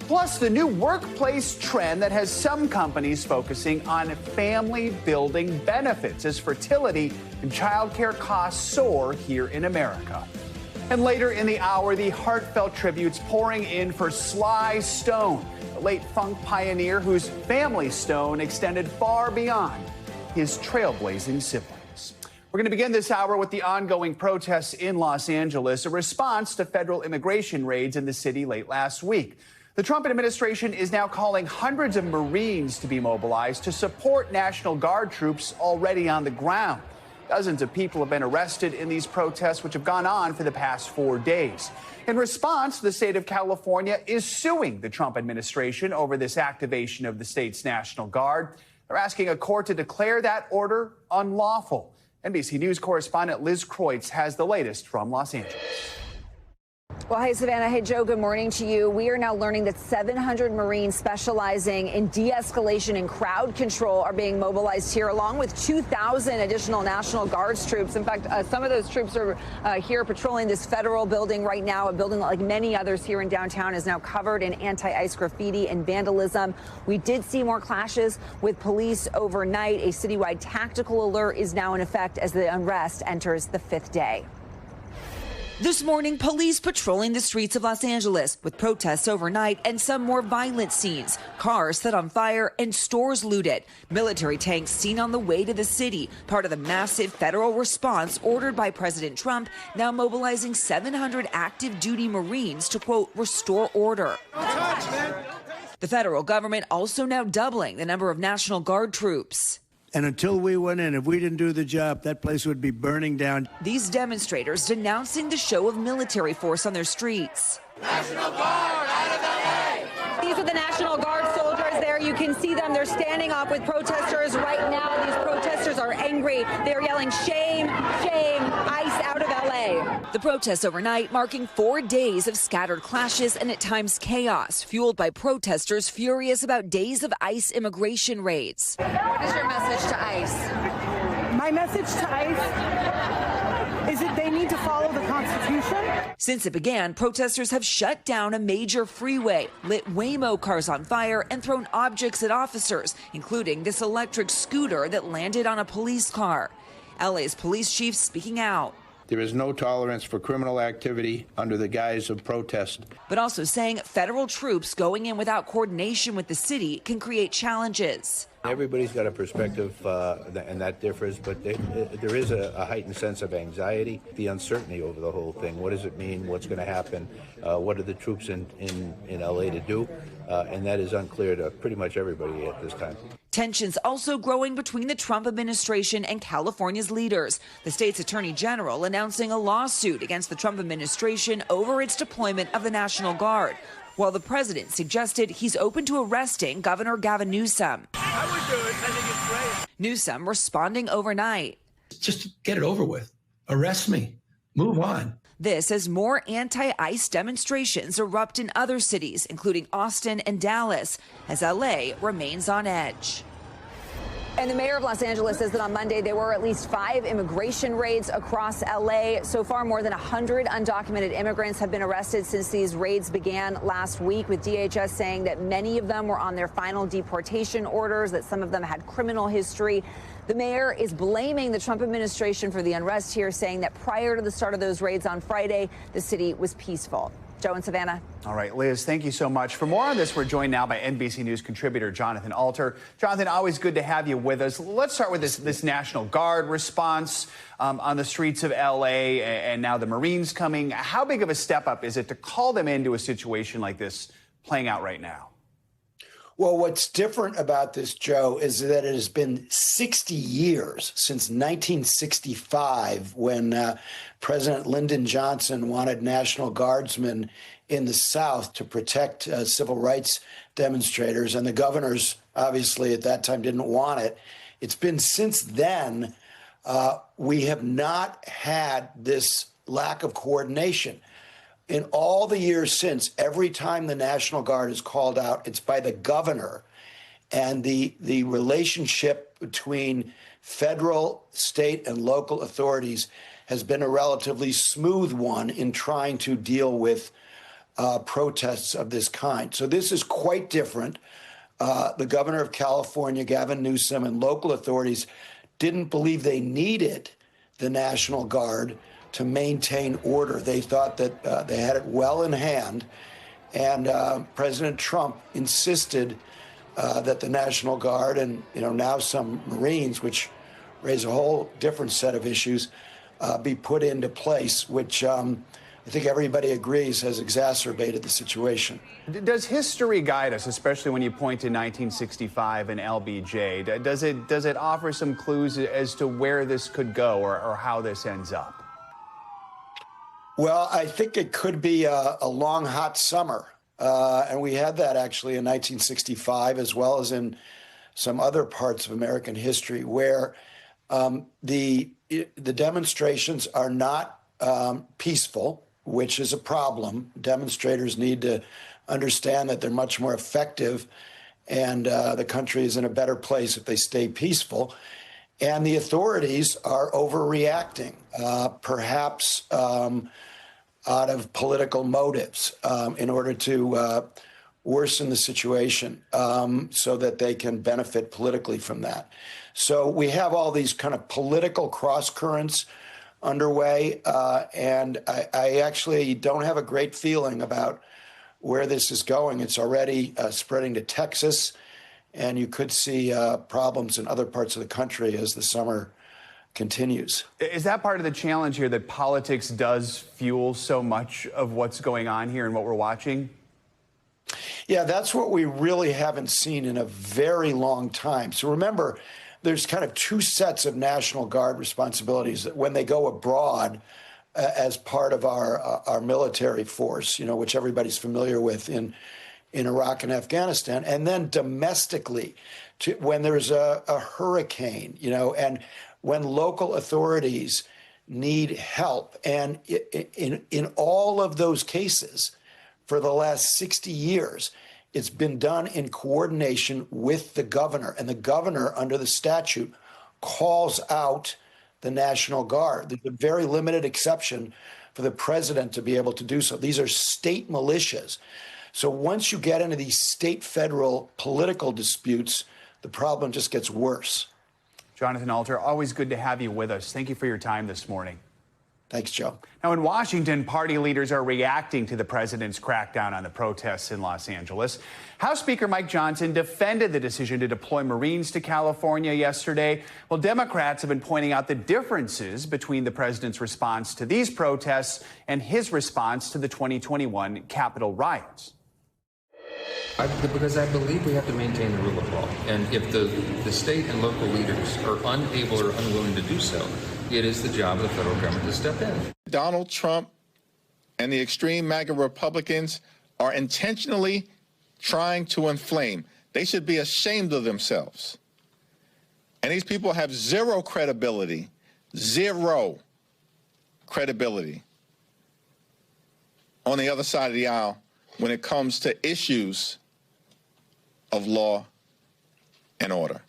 Plus, the new workplace trend that has some companies focusing on family-building benefits as fertility and childcare costs soar here in America. And later in the hour, the heartfelt tributes pouring in for Sly Stone, the late funk pioneer whose family stone extended far beyond his trailblazing siblings. We're going to begin this hour with the ongoing protests in Los Angeles, a response to federal immigration raids in the city late last week. The Trump administration is now calling hundreds of Marines to be mobilized to support National Guard troops already on the ground. Dozens of people have been arrested in these protests, which have gone on for the past 4 days. In response, the state of California is suing the Trump administration over this activation of the state's National Guard. They're asking a court to declare that order unlawful. NBC News correspondent Liz Kreutz has the latest from Los Angeles. Well, hey, Savannah. Hey, Joe. Good morning to you. We are now learning that 700 Marines specializing in de-escalation and crowd control are being mobilized here, along with 2,000 additional National Guards troops. In fact, some of those troops are here patrolling this federal building right now. A building like many others here in downtown is now covered in anti-ICE graffiti and vandalism. We did see more clashes with police overnight. A citywide tactical alert is now in effect as the unrest enters the fifth day. This morning, police patrolling the streets of Los Angeles with protests overnight and some more violent scenes. Cars set on fire and stores looted. Military tanks seen on the way to the city, part of the massive federal response ordered by President Trump, now mobilizing 700 active duty Marines to, quote, restore order. The federal government also now doubling the number of National Guard troops. And until we went in, if we didn't do the job, that place would be burning down. These demonstrators denouncing the show of military force on their streets. National Guard out of LA! These are the National Guard soldiers there. You can see them. They're standing up with protesters right now. These protesters are angry. They're yelling, shame, shame, ICE out of LA. The protests overnight marking 4 days of scattered clashes and at times chaos, fueled by protesters furious about days of ICE immigration raids. What is your message to ICE? My message to ICE is that they need to follow the Constitution. Since it began, protesters have shut down a major freeway, lit Waymo cars on fire, and thrown objects at officers, including this electric scooter that landed on a police car. LA's police chief speaking out. There is no tolerance for criminal activity under the guise of protest. But also saying federal troops going in without coordination with the city can create challenges. Everybody's got a perspective, and that differs, but there is a heightened sense of anxiety, the uncertainty over the whole thing. What does it mean? What's going to happen? What are the troops in L.A. to do? And that is unclear to pretty much everybody at this time. Tensions also growing between the Trump administration and California's leaders. The state's attorney general announcing a lawsuit against the Trump administration over its deployment of the National Guard, while the president suggested he's open to arresting Governor Gavin Newsom. I would do it. I think it's great. Newsom responding overnight. Just get it over with. Arrest me. Move on. This as more anti-ICE demonstrations erupt in other cities, including Austin and Dallas, as LA remains on edge. And the mayor of Los Angeles says that on Monday there were at least 5 immigration raids across L.A. So far, more than 100 undocumented immigrants have been arrested since these raids began last week, with DHS saying that many of them were on their final deportation orders, that some of them had criminal history. The mayor is blaming the Trump administration for the unrest here, saying that prior to the start of those raids on Friday, the city was peaceful. Joe and Savannah. All right, Liz, thank you so much. For more on this, we're joined now by NBC News contributor Jonathan Alter. Jonathan, always good to have you with us. Let's start with this National Guard response on the streets of L.A. and now the Marines coming. How big of a step up is it to call them into a situation like this playing out right now? Well, what's different about this, Joe, is that it has been 60 years since 1965 when President Lyndon Johnson wanted National Guardsmen in the South to protect civil rights demonstrators. And the governors, obviously, at that time didn't want it. It's been since then we have not had this lack of coordination. In all the years since, every time the National Guard is called out, it's by the governor. And the relationship between federal, state, and local authorities has been a relatively smooth one in trying to deal with protests of this kind. So this is quite different. The governor of California, Gavin Newsom, and local authorities didn't believe they needed the National Guard to maintain order. They thought that they had it well in hand. And President Trump insisted that the National Guard and, now some Marines, which raise a whole different set of issues, be put into place, which I think everybody agrees has exacerbated the situation. Does history guide us, especially when you point to 1965 and LBJ? Does it offer some clues as to where this could go or how this ends up? Well, I think it could be a long, hot summer. And we had that actually in 1965, as well as in some other parts of American history, where the demonstrations are not peaceful, which is a problem. Demonstrators need to understand that they're much more effective, and the country is in a better place if they stay peaceful. And the authorities are overreacting, perhaps out of political motives, in order to worsen the situation so that they can benefit politically from that. So we have all these kind of political cross currents underway, and I actually don't have a great feeling about where this is going. It's already spreading to Texas, and you could see problems in other parts of the country as the summer continues. Is that part of the challenge here, that politics does fuel so much of what's going on here and what we're watching? Yeah, that's what we really haven't seen in a very long time. So remember, there's kind of two sets of National Guard responsibilities when they go abroad as part of our military force, which everybody's familiar with in Iraq and Afghanistan, and then domestically when there's a hurricane, and when local authorities need help. And in all of those cases, for the last 60 years, it's been done in coordination with the governor. And the governor, under the statute, calls out the National Guard. There's a very limited exception for the president to be able to do so. These are state militias. So once you get into these state-federal political disputes, the problem just gets worse. Jonathan Alter, always good to have you with us. Thank you for your time this morning. Thanks, Joe. Now, in Washington, party leaders are reacting to the president's crackdown on the protests in Los Angeles. House Speaker Mike Johnson defended the decision to deploy Marines to California yesterday. Well, Democrats have been pointing out the differences between the president's response to these protests and his response to the 2021 Capitol riots. Because I believe we have to maintain the rule of law. And if the state and local leaders are unable or unwilling to do so, it is the job of the federal government to step in. Donald Trump and the extreme MAGA Republicans are intentionally trying to inflame. They should be ashamed of themselves. And these people have zero credibility on the other side of the aisle when it comes to issues of law and order.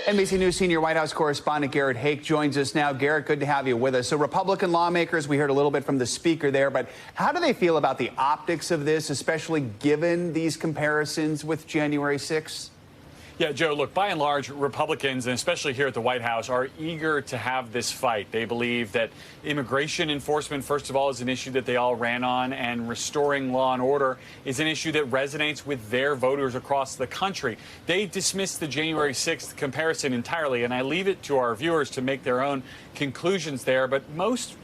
NBC News senior White House correspondent Garrett Haake joins us now. Garrett, good to have you with us. So Republican lawmakers, we heard a little bit from the speaker there, but how do they feel about the optics of this, especially given these comparisons with January 6th? Yeah, Joe, look, by and large, Republicans, and especially here at the White House, are eager to have this fight. They believe that immigration enforcement, first of all, is an issue that they all ran on, and restoring law and order is an issue that resonates with their voters across the country. They dismissed the January 6th comparison entirely, and I leave it to our viewers to make their own conclusions there. But most,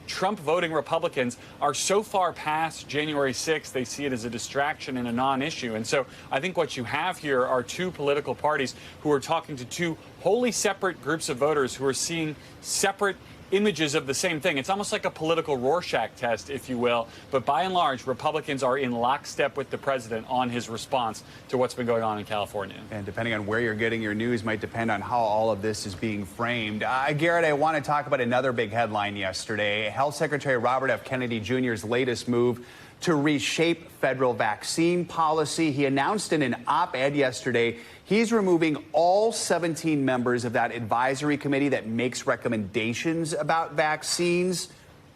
Trump voting Republicans are so far past January 6th, they see it as a distraction and a non-issue. And so I think what you have here are two political parties who are talking to two wholly separate groups of voters who are seeing separate images of the same thing. It's almost like a political Rorschach test, if you will. But by and large, Republicans are in lockstep with the president on his response to what's been going on in California. And depending on where you're getting your news might depend on how all of this is being framed. Garrett, I want to talk about another big headline yesterday. Health Secretary Robert F. Kennedy Jr.'s latest move to reshape federal vaccine policy. He announced in an op-ed yesterday he's removing all 17 members of that advisory committee that makes recommendations about vaccines.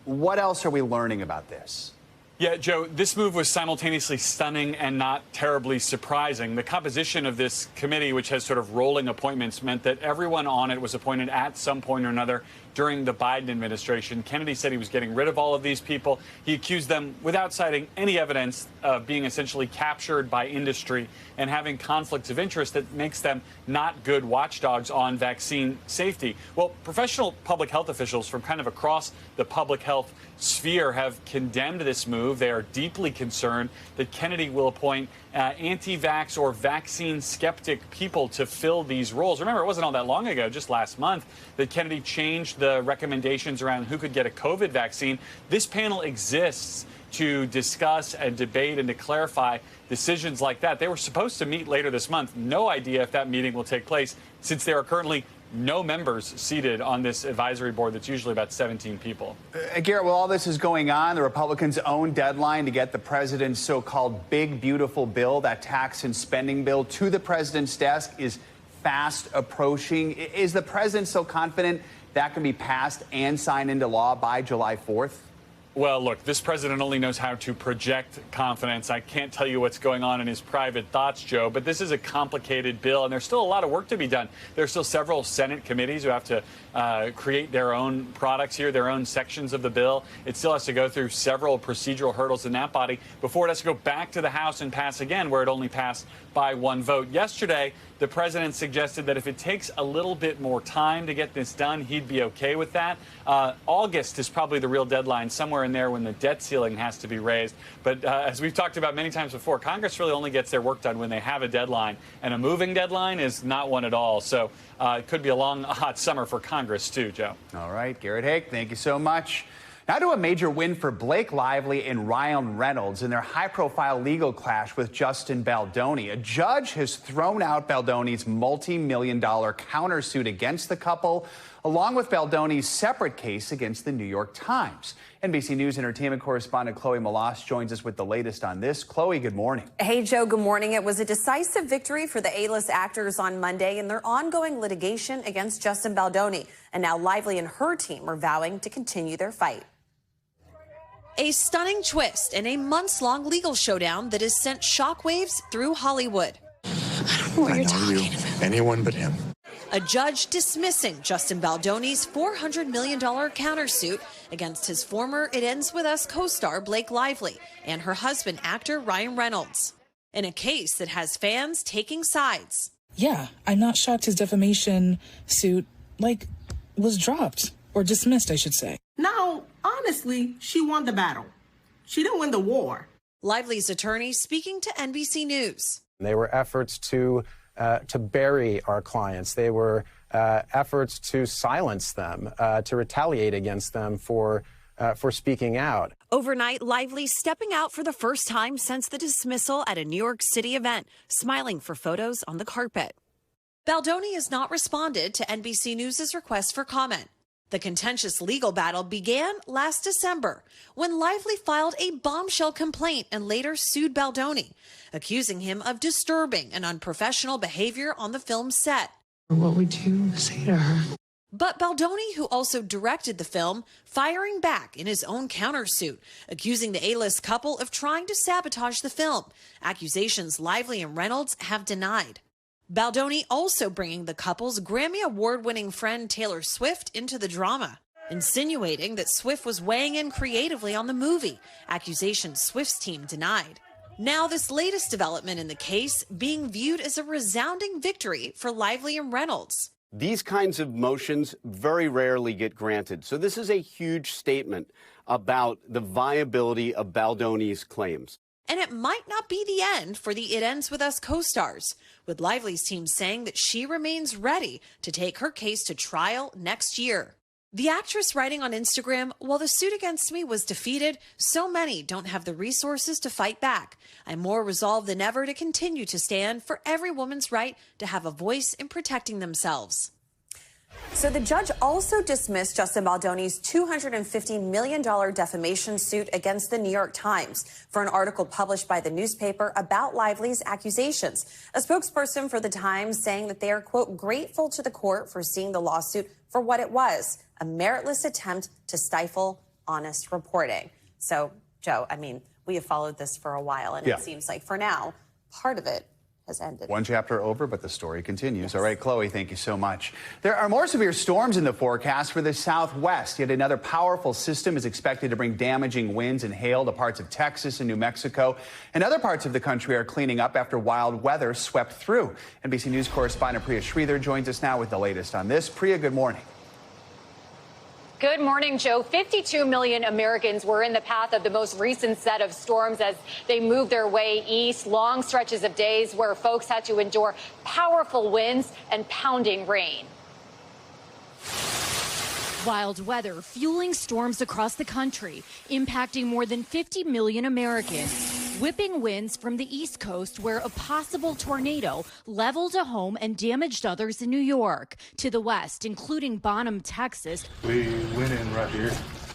What else are we learning about this? Yeah, Joe, this move was simultaneously stunning and not terribly surprising. The composition of this committee, which has sort of rolling appointments, meant that everyone on it was appointed at some point or another during the Biden administration. Kennedy said he was getting rid of all of these people. He accused them, without citing any evidence, of being essentially captured by industry and having conflicts of interest that makes them not good watchdogs on vaccine safety. Well, professional public health officials from kind of across the public health sphere have condemned this move. They are deeply concerned that Kennedy will appoint anti-vax or vaccine skeptic people to fill these roles. Remember, it wasn't all that long ago, just last month, that Kennedy changed the recommendations around who could get a COVID vaccine. This panel exists to discuss and debate and to clarify decisions like that. They were supposed to meet later this month. No idea if that meeting will take place, since there are currently no members seated on this advisory board that's usually about 17 people. Garrett, while all this is going on, the Republicans' own deadline to get the president's so-called big, beautiful bill, that tax and spending bill, to the president's desk is fast approaching. Is the president so confident that can be passed and signed into law by July 4th? Well, look, this president only knows how to project confidence. I can't tell you what's going on in his private thoughts, Joe, but this is a complicated bill, and there's still a lot of work to be done. There are still several Senate committees who have to create their own products here, their own sections of the bill. It still has to go through several procedural hurdles in that body before it has to go back to the House and pass again, where it only passed by one vote. Yesterday, the president suggested that if it takes a little bit more time to get this done, he'd be okay with that. August is probably the real deadline, somewhere in there when the debt ceiling has to be raised. But as we've talked about many times before, Congress really only gets their work done when they have a deadline, and a moving deadline is not one at all. So it could be a long, hot summer for Congress too, Joe. All right, Garrett Haake, thank you so much. Now to a major win for Blake Lively and Ryan Reynolds in their high-profile legal clash with Justin Baldoni. A judge has thrown out Baldoni's multi-million-dollar countersuit against the couple, along with Baldoni's separate case against the New York Times. NBC News entertainment correspondent Chloe Malas joins us with the latest on this. Chloe, good morning. Hey, Joe, good morning. It was a decisive victory for the A-list actors on Monday in their ongoing litigation against Justin Baldoni. And now Lively and her team are vowing to continue their fight. A stunning twist in a months-long legal showdown that has sent shockwaves through Hollywood. I don't know what you're talking about. Anyone but him. A judge dismissing Justin Baldoni's $400 million countersuit against his former It Ends With Us co-star Blake Lively and her husband, actor Ryan Reynolds, in a case that has fans taking sides. Yeah, I'm not shocked his defamation suit, was dropped or dismissed, I should say. Now, honestly, she won the battle. She didn't win the war. Lively's attorney speaking to NBC News. There were efforts to bury our clients. They were efforts to silence them, to retaliate against them for speaking out. Overnight, Lively stepping out for the first time since the dismissal at a New York City event, smiling for photos on the carpet. Baldoni has not responded to NBC News' request for comment. The contentious legal battle began last December when Lively filed a bombshell complaint and later sued Baldoni, accusing him of disturbing and unprofessional behavior on the film's set. What would you say to her? But Baldoni, who also directed the film, firing back in his own countersuit, accusing the A-list couple of trying to sabotage the film, accusations Lively and Reynolds have denied. Baldoni also bringing the couple's Grammy Award-winning friend Taylor Swift into the drama, insinuating that Swift was weighing in creatively on the movie, accusations Swift's team denied. Now, this latest development in the case being viewed as a resounding victory for Lively and Reynolds. These kinds of motions very rarely get granted, so this is a huge statement about the viability of Baldoni's claims. And it might not be the end for the It Ends With Us co-stars, with Lively's team saying that she remains ready to take her case to trial next year. The actress writing on Instagram, "While the suit against me was defeated, so many don't have the resources to fight back. I'm more resolved than ever to continue to stand for every woman's right to have a voice in protecting themselves." So the judge also dismissed Justin Baldoni's $250 million defamation suit against the New York Times for an article published by the newspaper about Lively's accusations. A spokesperson for the Times saying that they are, quote, grateful to the court for seeing the lawsuit for what it was, a meritless attempt to stifle honest reporting. So, Joe, I mean, we have followed this for a while, and it seems like for now, part of it has ended. One chapter over, but the story continues. Yes. All right, Chloe, thank you so much. There are more severe storms in the forecast for the Southwest. Yet another powerful system is expected to bring damaging winds and hail to parts of Texas and New Mexico. And other parts of the country are cleaning up after wild weather swept through. NBC News correspondent Priya Sridhar joins us now with the latest on this. Priya, good morning. Good morning, Joe. 52 million Americans were in the path of the most recent set of storms as they moved their way east. Long stretches of days where folks had to endure powerful winds and pounding rain. Wild weather fueling storms across the country, impacting more than 50 million Americans. Whipping winds from the East Coast where a possible tornado leveled a home and damaged others in New York. To the west, including Bonham, Texas. We went in right here.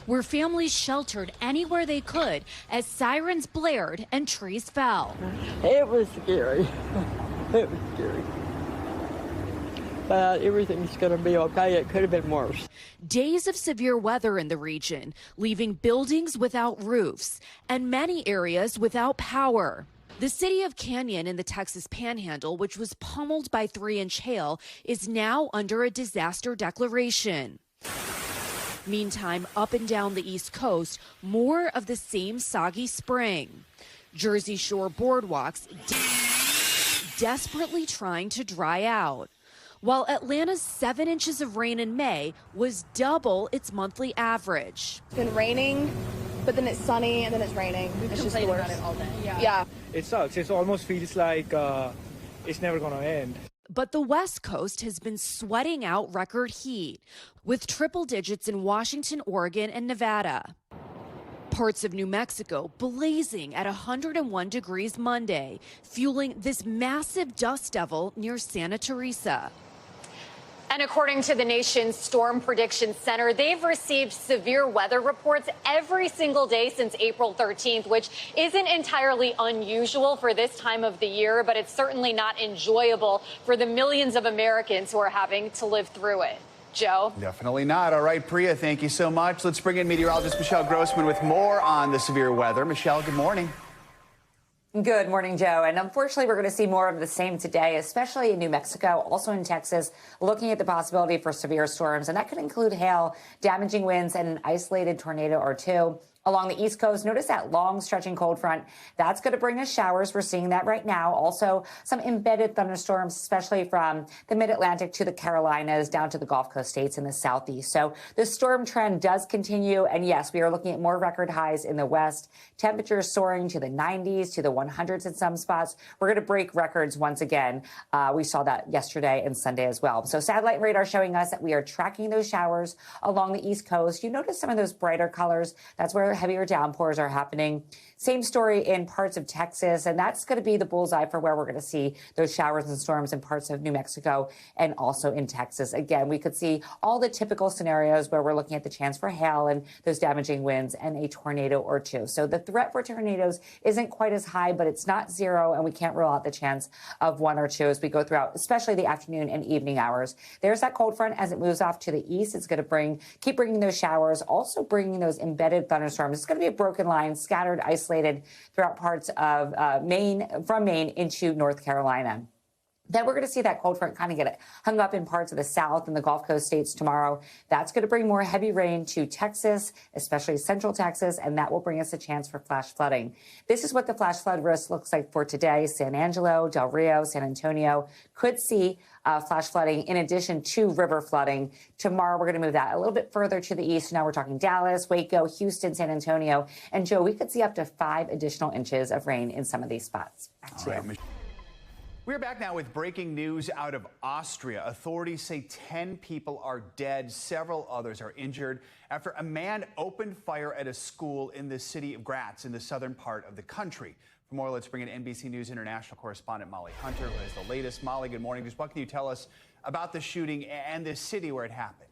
Where families sheltered anywhere they could as sirens blared and trees fell. It was scary. It was scary. But everything's going to be okay. It could have been worse. Days of severe weather in the region, leaving buildings without roofs and many areas without power. The city of Canyon in the Texas Panhandle, which was pummeled by 3-inch hail, is now under a disaster declaration. Meantime, up and down the East Coast, more of the same soggy spring. Jersey Shore boardwalks desperately trying to dry out. While Atlanta's 7 inches of rain in May was double its monthly average. It's been raining, but then it's sunny and then it's raining. It's just the worst. About it all day. Yeah. It sucks. It almost feels like it's never going to end. But the West Coast has been sweating out record heat, with triple digits in Washington, Oregon, and Nevada. Parts of New Mexico blazing at 101 degrees Monday, fueling this massive dust devil near Santa Teresa. And according to the nation's Storm Prediction Center, they've received severe weather reports every single day since April 13th, which isn't entirely unusual for this time of the year, but it's certainly not enjoyable for the millions of Americans who are having to live through it. Joe? Definitely not. All right, Priya, thank you so much. Let's bring in meteorologist Michelle Grossman with more on the severe weather. Michelle, good morning. Good morning, Joe. And unfortunately, we're going to see more of the same today, especially in New Mexico, also in Texas, looking at the possibility for severe storms. And that could include hail, damaging winds, and an isolated tornado or two. Along the East Coast, notice that long stretching cold front. That's going to bring us showers. We're seeing that right now. Also, some embedded thunderstorms, especially from the mid-Atlantic to the Carolinas down to the Gulf Coast states in the southeast. So the storm trend does continue. And yes, we are looking at more record highs in the west. Temperatures soaring to the 90s, to the 100s in some spots. We're going to break records once again. We saw that yesterday and Sunday as well. So satellite radar showing us that we are tracking those showers along the East Coast. You notice some of those brighter colors. That's where heavier downpours are happening. Same story in parts of Texas, and that's going to be the bullseye for where we're going to see those showers and storms in parts of New Mexico and also in Texas. Again, we could see all the typical scenarios where we're looking at the chance for hail and those damaging winds and a tornado or two. So the threat for tornadoes isn't quite as high, but it's not zero, and we can't rule out the chance of one or two as we go throughout, especially the afternoon and evening hours. There's that cold front as it moves off to the east. It's going to keep bringing those showers, also bringing those embedded thunderstorms. It's going to be a broken line, scattered, isolated throughout parts of Maine, from Maine into North Carolina. Then we're going to see that cold front kind of get hung up in parts of the South and the Gulf Coast states tomorrow. That's going to bring more heavy rain to Texas, especially central Texas, and that will bring us a chance for flash flooding. This is what the flash flood risk looks like for today. San Angelo, Del Rio, San Antonio could see flash flooding in addition to river flooding. Tomorrow, we're going to move that a little bit further to the east. Now we're talking Dallas, Waco, Houston, San Antonio. And Joe, we could see up to 5 additional inches of rain in some of these spots. Back to you. We're back now with breaking news out of Austria. Authorities say 10 people are dead. Several others are injured after a man opened fire at a school in the city of Graz in the southern part of the country. For more, let's bring in NBC News international correspondent Molly Hunter, who has the latest. Molly, good morning. Just what can you tell us about the shooting and the city where it happened?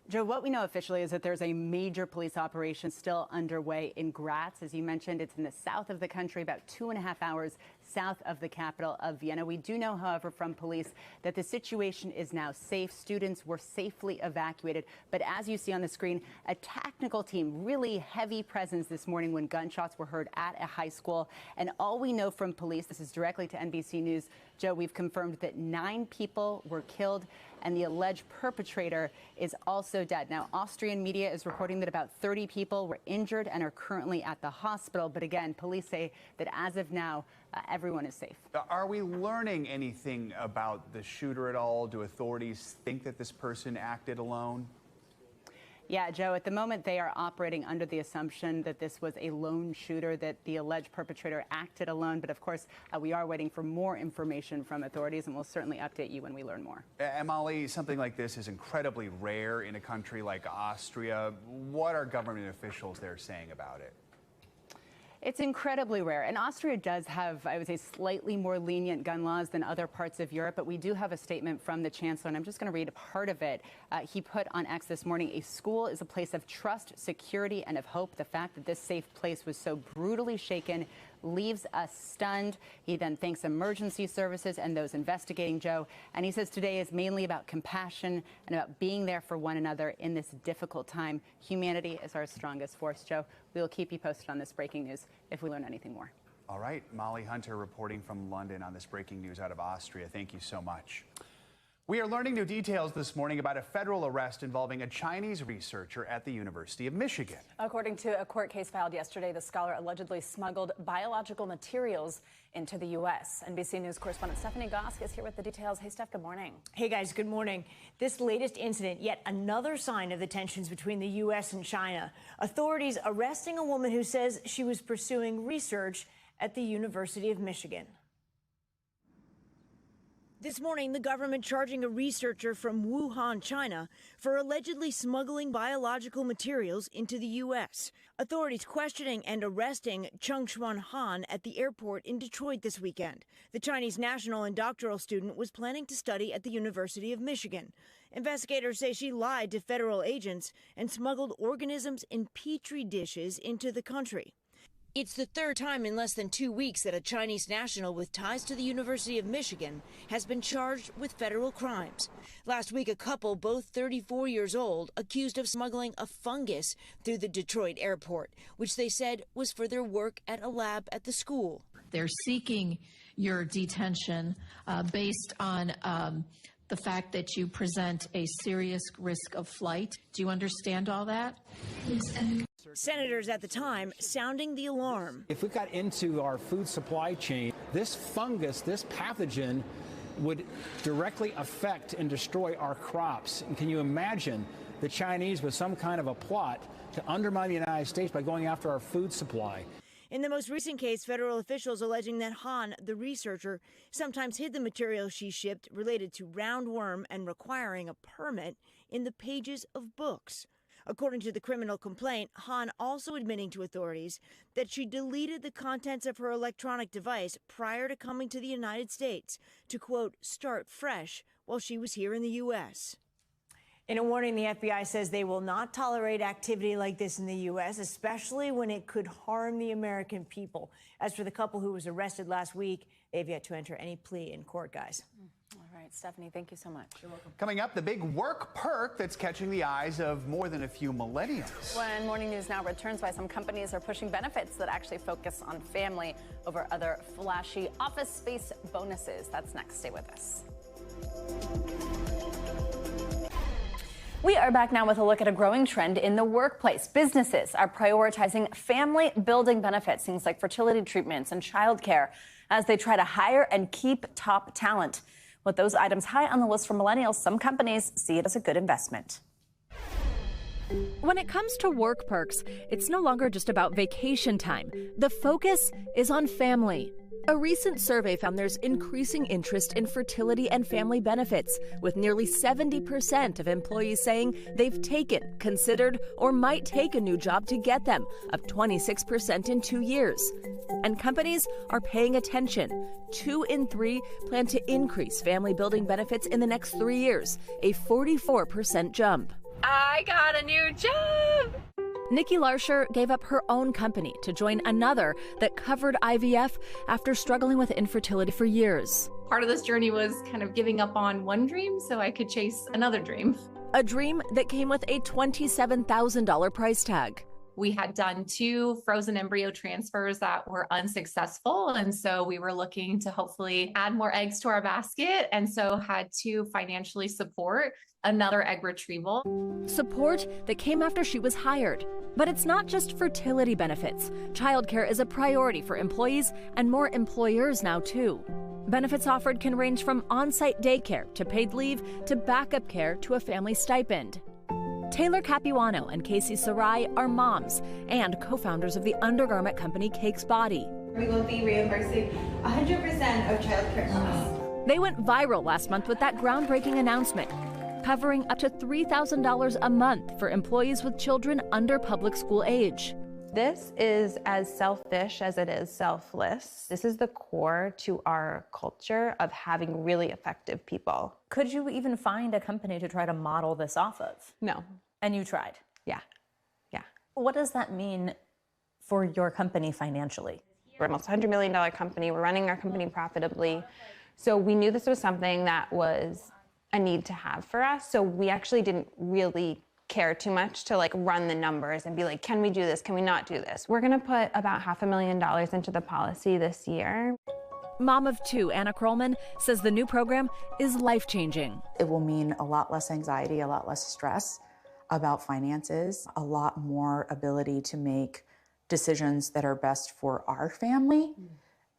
Joe, what we know officially is that there's a major police operation still underway in Graz. As you mentioned, it's in the south of the country, about 2.5 hours south of the capital of Vienna. We do know, however, from police that the situation is now safe. Students were safely evacuated. But as you see on the screen, a technical team, really heavy presence this morning when gunshots were heard at a high school. And all we know from police, this is directly to NBC News, Joe, we've confirmed that 9 people were killed and the alleged perpetrator is also dead. Now, Austrian media is reporting that about 30 people were injured and are currently at the hospital. But again, police say that as of now, everyone is safe. Are we learning anything about the shooter at all? Do authorities think that this person acted alone? Yeah, Joe, at the moment they are operating under the assumption that this was a lone shooter, that the alleged perpetrator acted alone. But of course, we are waiting for more information from authorities, and we'll certainly update you when we learn more. Molly, something like this is incredibly rare in a country like Austria. What are government officials there saying about it? It's incredibly rare. And Austria does have, I would say, slightly more lenient gun laws than other parts of Europe. But we do have a statement from the chancellor, and I'm just going to read a part of it. He put on X this morning, "A school is a place of trust, security, and of hope. The fact that this safe place was so brutally shaken leaves us stunned." He then thanks emergency services and those investigating, Joe. And he says today is mainly about compassion and about being there for one another in this difficult time. Humanity is our strongest force, Joe. We will keep you posted on this breaking news if we learn anything more. All right. Molly Hunter reporting from London on this breaking news out of Austria. Thank you so much. We are learning new details this morning about a federal arrest involving a Chinese researcher at the University of Michigan. According to a court case filed yesterday, the scholar allegedly smuggled biological materials into the U.S. NBC News correspondent Stephanie Gosk is here with the details. Hey, Steph, good morning. Hey, guys, good morning. This latest incident, yet another sign of the tensions between the U.S. and China. Authorities arresting a woman who says she was pursuing research at the University of Michigan. This morning, the government charging a researcher from Wuhan, China, for allegedly smuggling biological materials into the U.S. Authorities questioning and arresting Chung Xuan Han at the airport in Detroit this weekend. The Chinese national and doctoral student was planning to study at the University of Michigan. Investigators say she lied to federal agents and smuggled organisms in petri dishes into the country. It's the third time in less than 2 weeks that a Chinese national with ties to the University of Michigan has been charged with federal crimes. Last week, a couple, both 34 years old, accused of smuggling a fungus through the Detroit airport, which they said was for their work at a lab at the school. They're seeking your detention based on the fact that you present a serious risk of flight. Do you understand all that? Senators at the time sounding the alarm. If we got into our food supply chain, this fungus, this pathogen, would directly affect and destroy our crops. And can you imagine the Chinese with some kind of a plot to undermine the United States by going after our food supply? In the most recent case, federal officials alleging that Han, the researcher, sometimes hid the material she shipped related to roundworm and requiring a permit in the pages of books. According to the criminal complaint, Han also admitting to authorities that she deleted the contents of her electronic device prior to coming to the United States to, quote, start fresh while she was here in the U.S. In a warning, the FBI says they will not tolerate activity like this in the U.S., especially when it could harm the American people. As for the couple who was arrested last week, they've yet to enter any plea in court, guys. All right, Stephanie, thank you so much. You're welcome. Coming up, the big work perk that's catching the eyes of more than a few millennials. When Morning News Now returns, why some companies are pushing benefits that actually focus on family over other flashy office space bonuses. That's next. Stay with us. We are back now with a look at a growing trend in the workplace. Businesses are prioritizing family building benefits, things like fertility treatments and childcare, as they try to hire and keep top talent. With those items high on the list for millennials, some companies see it as a good investment. When it comes to work perks, it's no longer just about vacation time. The focus is on family. A recent survey found there's increasing interest in fertility and family benefits, with nearly 70% of employees saying they've taken, considered, or might take a new job to get them, up 26% in 2 years. And companies are paying attention. 2 in 3 plan to increase family building benefits in the next 3 years, a 44% jump. I got a new job! Nikki Larsher gave up her own company to join another that covered IVF after struggling with infertility for years. Part of this journey was kind of giving up on one dream so I could chase another dream. A dream that came with a $27,000 price tag. We had done 2 frozen embryo transfers that were unsuccessful. And so we were looking to hopefully add more eggs to our basket. And so had to financially support another egg retrieval. Support that came after she was hired. But it's not just fertility benefits. Childcare is a priority for employees and more employers now, too. Benefits offered can range from on-site daycare to paid leave to backup care to a family stipend. Taylor Capuano and Casey Sarai are moms and co-founders of the undergarment company Cake's Body. We will be reimbursing 100% of childcare costs. They went viral last month with that groundbreaking announcement, covering up to $3,000 a month for employees with children under public school age. This is as selfish as it is selfless. This is the core to our culture of having really effective people. Could you even find a company to try to model this off of? No. And you tried? Yeah. Yeah. What does that mean for your company financially? We're almost a $100 million company. We're running our company profitably. So we knew this was something that was a need to have for us. So we actually didn't really care too much to run the numbers and be like, can we do this? Can we not do this? We're going to put about $500,000 into the policy this year. Mom of 2, Anna Krollman, says the new program is life-changing. It will mean a lot less anxiety, a lot less stress about finances, a lot more ability to make decisions that are best for our family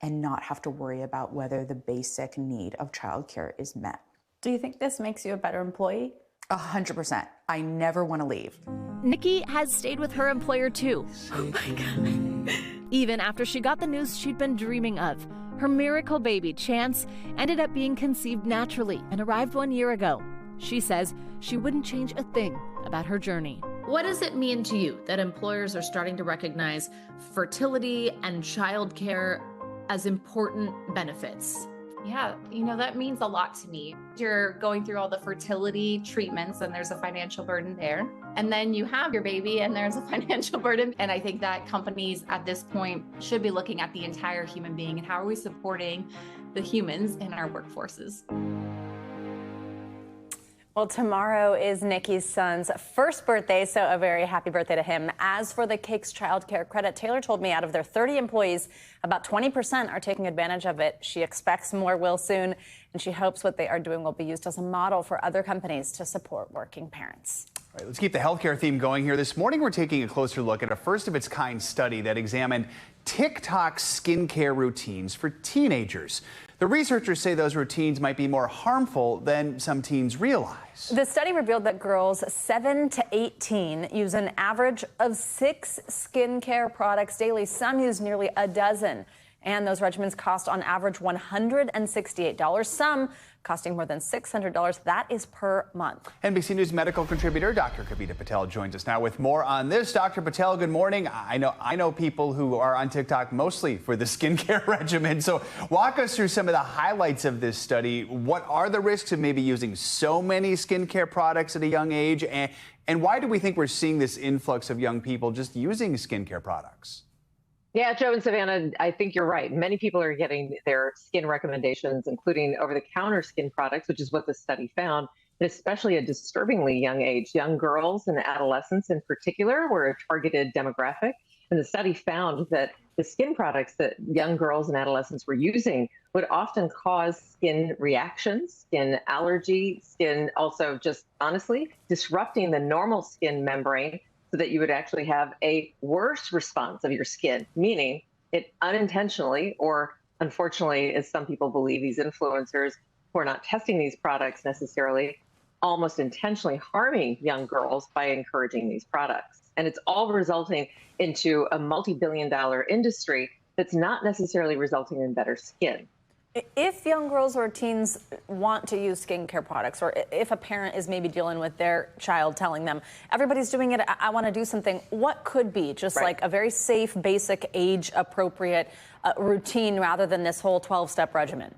and not have to worry about whether the basic need of childcare is met. Do you think this makes you a better employee? 100%. I never want to leave. Nikki has stayed with her employer too. Oh my God. Even after she got the news she'd been dreaming of. Her miracle baby, Chance, ended up being conceived naturally and arrived 1 year ago. She says she wouldn't change a thing about her journey. What does it mean to you that employers are starting to recognize fertility and childcare as important benefits? Yeah, that means a lot to me. You're going through all the fertility treatments and there's a financial burden there. And then you have your baby and there's a financial burden. And I think that companies at this point should be looking at the entire human being and how are we supporting the humans in our workforces. Well, tomorrow is Nikki's son's first birthday, so a very happy birthday to him. As for the Cake's child care credit, Taylor told me out of their 30 employees, about 20% are taking advantage of it. She expects more will soon, and she hopes what they are doing will be used as a model for other companies to support working parents. All right, let's keep the healthcare theme going here. This morning, we're taking a closer look at a first-of-its-kind study that examined TikTok skincare routines for teenagers. The researchers say those routines might be more harmful than some teens realize. The study revealed that girls 7 to 18 use an average of 6 skincare products daily. Some use nearly a dozen. And those regimens cost on average $168. Some costing more than $600. That is per month. NBC News medical contributor Dr. Kavita Patel joins us now with more on this. Dr. Patel, good morning. I know people who are on TikTok mostly for the skincare regimen. So walk us through some of the highlights of this study. What are the risks of maybe using so many skincare products at a young age? And why do we think we're seeing this influx of young people just using skincare products? Yeah, Joe and Savannah, I think you're right. Many people are getting their skin recommendations, including over-the-counter skin products, which is what the study found, and especially a disturbingly young age. Young girls and adolescents in particular were a targeted demographic. And the study found that the skin products that young girls and adolescents were using would often cause skin reactions, skin allergy, skin also just honestly disrupting the normal skin membrane, so that you would actually have a worse response of your skin, meaning it unintentionally, or unfortunately, as some people believe, these influencers who are not testing these products necessarily, almost intentionally harming young girls by encouraging these products. And it's all resulting into a multi-billion-dollar industry that's not necessarily resulting in better skin. If young girls or teens want to use skincare products, or if a parent is maybe dealing with their child telling them, everybody's doing it, I want to do something, what could be just like a very safe, basic, age-appropriate routine rather than this whole 12-step regimen?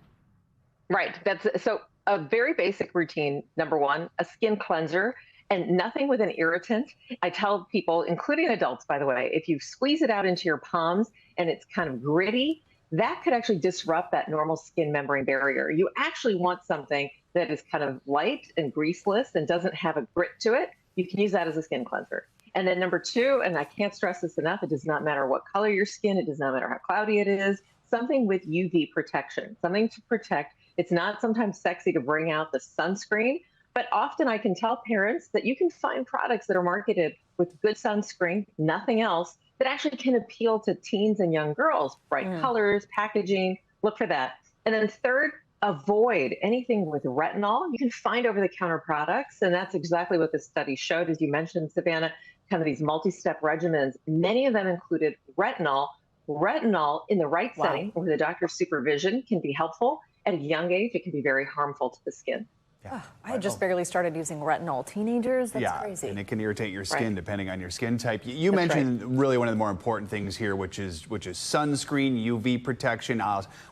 Right. So a very basic routine, number one, a skin cleanser, and nothing with an irritant. I tell people, including adults, by the way, if you squeeze it out into your palms and it's kind of gritty, that could actually disrupt that normal skin membrane barrier. You actually want something that is kind of light and greaseless and doesn't have a grit to it. You can use that as a skin cleanser. And then number two, and I can't stress this enough, it does not matter what color your skin, it does not matter how cloudy it is, something with UV protection, something to protect. It's not sometimes sexy to bring out the sunscreen, but often I can tell parents that you can find products that are marketed with good sunscreen, nothing else, that actually can appeal to teens and young girls. Bright colors, packaging, look for that. And then third, avoid anything with retinol. You can find over-the-counter products, and that's exactly what this study showed. As you mentioned, Savannah, kind of these multi-step regimens, many of them included retinol. Retinol in the right setting with the doctor's supervision can be helpful. At a young age, it can be very harmful to the skin. Yeah. I just barely started using retinol. Teenagers, that's crazy. And it can irritate your skin depending on your skin type. You mentioned really one of the more important things here, which is sunscreen, UV protection.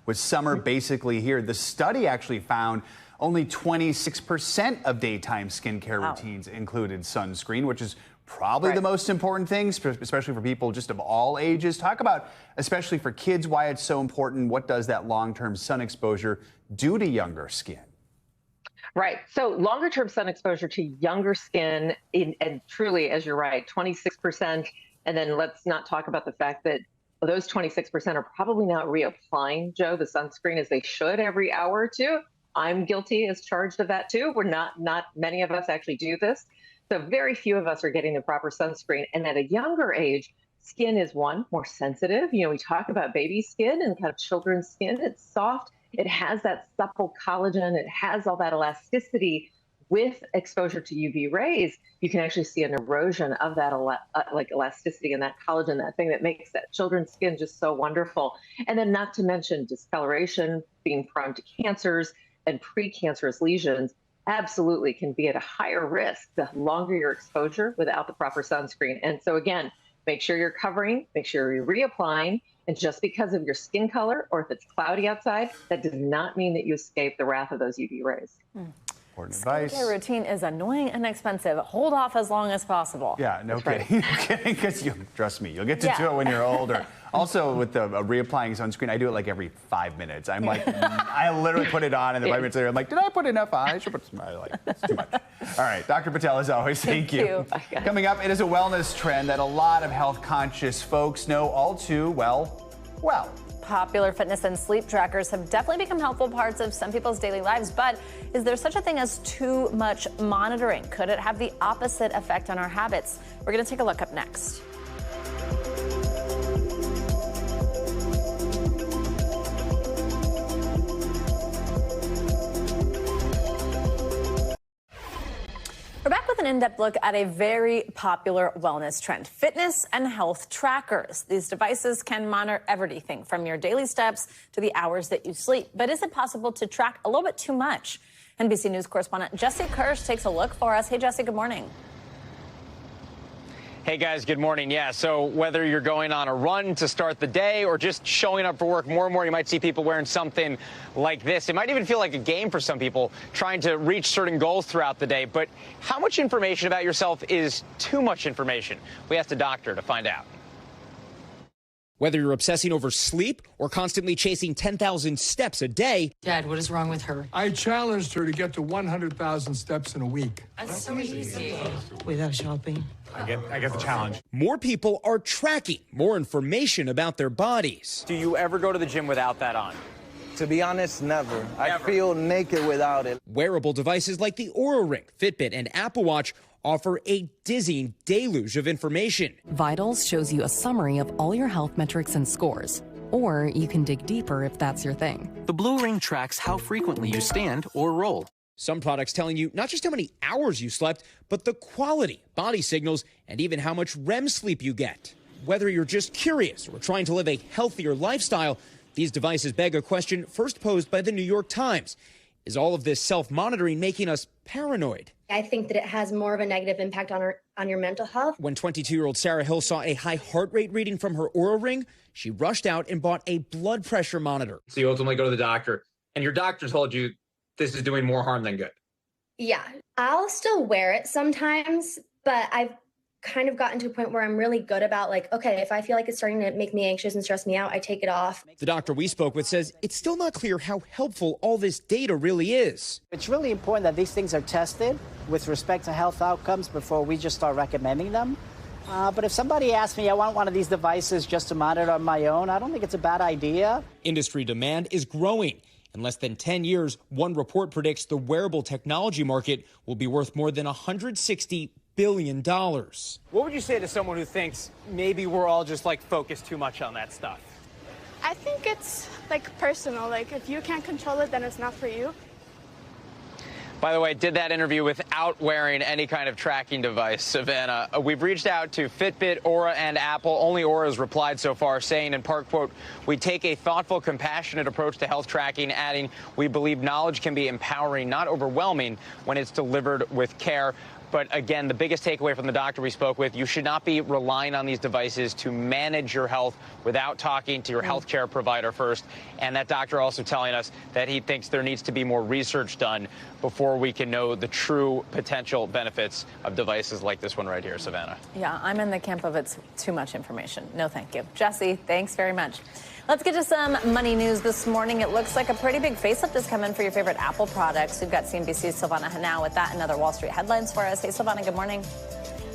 With summer basically here, the study actually found only 26% of daytime skincare routines included sunscreen, which is probably the most important thing, especially for people just of all ages. Talk about, especially for kids, why it's so important. What does that long-term sun exposure do to younger skin? Right. So longer term sun exposure to younger skin, and truly, as you're right, 26%. And then let's not talk about the fact that those 26% are probably not reapplying, Joe, the sunscreen as they should every hour or two. I'm guilty as charged of that too. We're not many of us actually do this. So very few of us are getting the proper sunscreen. And at a younger age, skin is one, more sensitive. You know, we talk about baby skin and kind of children's skin. It's soft. It has that supple collagen. It has all that elasticity. With exposure to UV rays, you can actually see an erosion of that elasticity and that collagen, that thing that makes that children's skin just so wonderful. And then not to mention discoloration, being prone to cancers and precancerous lesions absolutely can be at a higher risk the longer your exposure without the proper sunscreen. And so again, make sure you're covering, make sure you're reapplying. And just because of your skin color or if it's cloudy outside, that does not mean that you escape the wrath of those UV rays. Important advice. Skincare routine is annoying and expensive. Hold off as long as possible. Yeah, no That's kidding. No kidding, because trust me, you'll get to do it when you're older. Also, with the reapplying sunscreen, I do it like every 5 minutes. I'm like, I literally put it on, and then 5 minutes later, I'm like, did I put enough on? I should put some. It's too much. All right, Dr. Patel, as always, thank you. Coming up, it is a wellness trend that a lot of health-conscious folks know all too well. Popular fitness and sleep trackers have definitely become helpful parts of some people's daily lives, but is there such a thing as too much monitoring? Could it have the opposite effect on our habits? We're going to take a look up next. We're back with an in-depth look at a very popular wellness trend, fitness and health trackers. These devices can monitor everything from your daily steps to the hours that you sleep. But is it possible to track a little bit too much? NBC News correspondent Jesse Kirsch takes a look for us. Hey, Jesse, good morning. Hey guys, good morning. Yeah, so whether you're going on a run to start the day or just showing up for work, more and more you might see people wearing something like this. It might even feel like a game for some people trying to reach certain goals throughout the day. But how much information about yourself is too much information? We asked a doctor to find out. Whether you're obsessing over sleep or constantly chasing 10,000 steps a day. Dad, what is wrong with her? I challenged her to get to 100,000 steps in a week. That's so easy. Without shopping. I get the challenge. More people are tracking more information about their bodies. Do you ever go to the gym without that on? To be honest, never. I feel naked without it. Wearable devices like the Oura Ring, Fitbit, and Apple Watch offer a dizzying deluge of information. Vitals shows you a summary of all your health metrics and scores. Or you can dig deeper if that's your thing. The Blue Ring tracks how frequently you stand or roll. Some products telling you not just how many hours you slept, but the quality, body signals, and even how much REM sleep you get. Whether you're just curious or trying to live a healthier lifestyle, these devices beg a question first posed by the New York Times. Is all of this self-monitoring making us paranoid? I think that it has more of a negative impact on your mental health. When 22-year-old Sarah Hill saw a high heart rate reading from her Oura Ring, she rushed out and bought a blood pressure monitor. So you ultimately go to the doctor, and your doctor told you this is doing more harm than good. Yeah, I'll still wear it sometimes, but I've kind of gotten to a point where I'm really good about like, okay, if I feel like it's starting to make me anxious and stress me out, I take it off. The doctor we spoke with says it's still not clear how helpful all this data really is. It's really important that these things are tested with respect to health outcomes before we just start recommending them. But if somebody asks me, I want one of these devices just to monitor on my own, I don't think it's a bad idea. Industry demand is growing. In less than 10 years, one report predicts the wearable technology market will be worth more than $160 billion. What would you say to someone who thinks maybe we're all just like focused too much on that stuff? I think it's like personal. Like if you can't control it, then it's not for you. By the way, did that interview without wearing any kind of tracking device, Savannah. We've reached out to Fitbit, Oura, and Apple. Only Oura has replied so far, saying in part, quote, "We take a thoughtful, compassionate approach to health tracking," adding, "We believe knowledge can be empowering, not overwhelming, when it's delivered with care." But again, the biggest takeaway from the doctor we spoke with, you should not be relying on these devices to manage your health without talking to your healthcare provider first. And that doctor also telling us that he thinks there needs to be more research done before we can know the true potential benefits of devices like this one right here, Savannah. Yeah, I'm in the camp of it's too much information. No, thank you. Jesse, thanks very much. Let's get to some money news this morning. It looks like a pretty big facelift is coming for your favorite Apple products. We've got CNBC's Silvana Hanau with that and other Wall Street headlines for us. Hey, Silvana, good morning.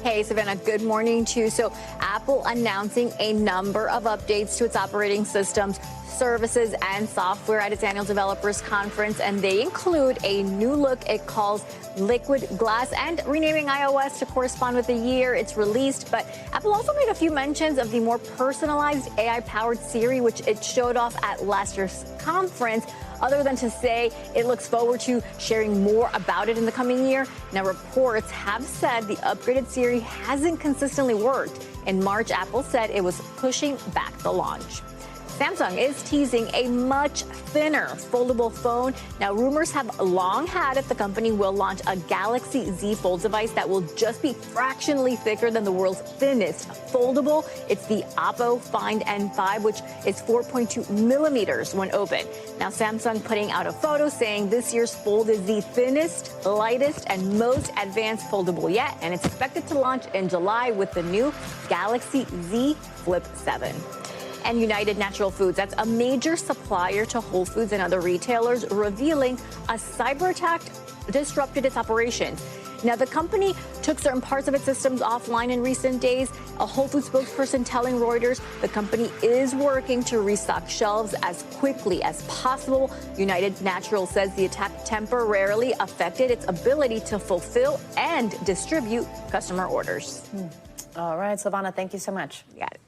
Hey, Savannah, good morning to you. So Apple announcing a number of updates to its operating systems, services, and software at its annual developers conference, and they include a new look it calls Liquid Glass and renaming iOS to correspond with the year it's released. But Apple also made a few mentions of the more personalized AI-powered Siri, which it showed off at last year's conference, other than to say it looks forward to sharing more about it in the coming year. Now, reports have said the upgraded Siri hasn't consistently worked. In March, Apple said it was pushing back the launch. Samsung is teasing a much thinner foldable phone. Now, rumors have long had it the company will launch a Galaxy Z Fold device that will just be fractionally thicker than the world's thinnest foldable. It's the Oppo Find N5, which is 4.2 millimeters when open. Now, Samsung putting out a photo saying this year's Fold is the thinnest, lightest, and most advanced foldable yet, and it's expected to launch in July with the new Galaxy Z Flip 7. And United Natural Foods, that's a major supplier to Whole Foods and other retailers, revealing a cyber attack disrupted its operations. Now, the company took certain parts of its systems offline in recent days. A Whole Foods spokesperson telling Reuters the company is working to restock shelves as quickly as possible. United Natural says the attack temporarily affected its ability to fulfill and distribute customer orders. All right, Silvana, thank you so much. You got it.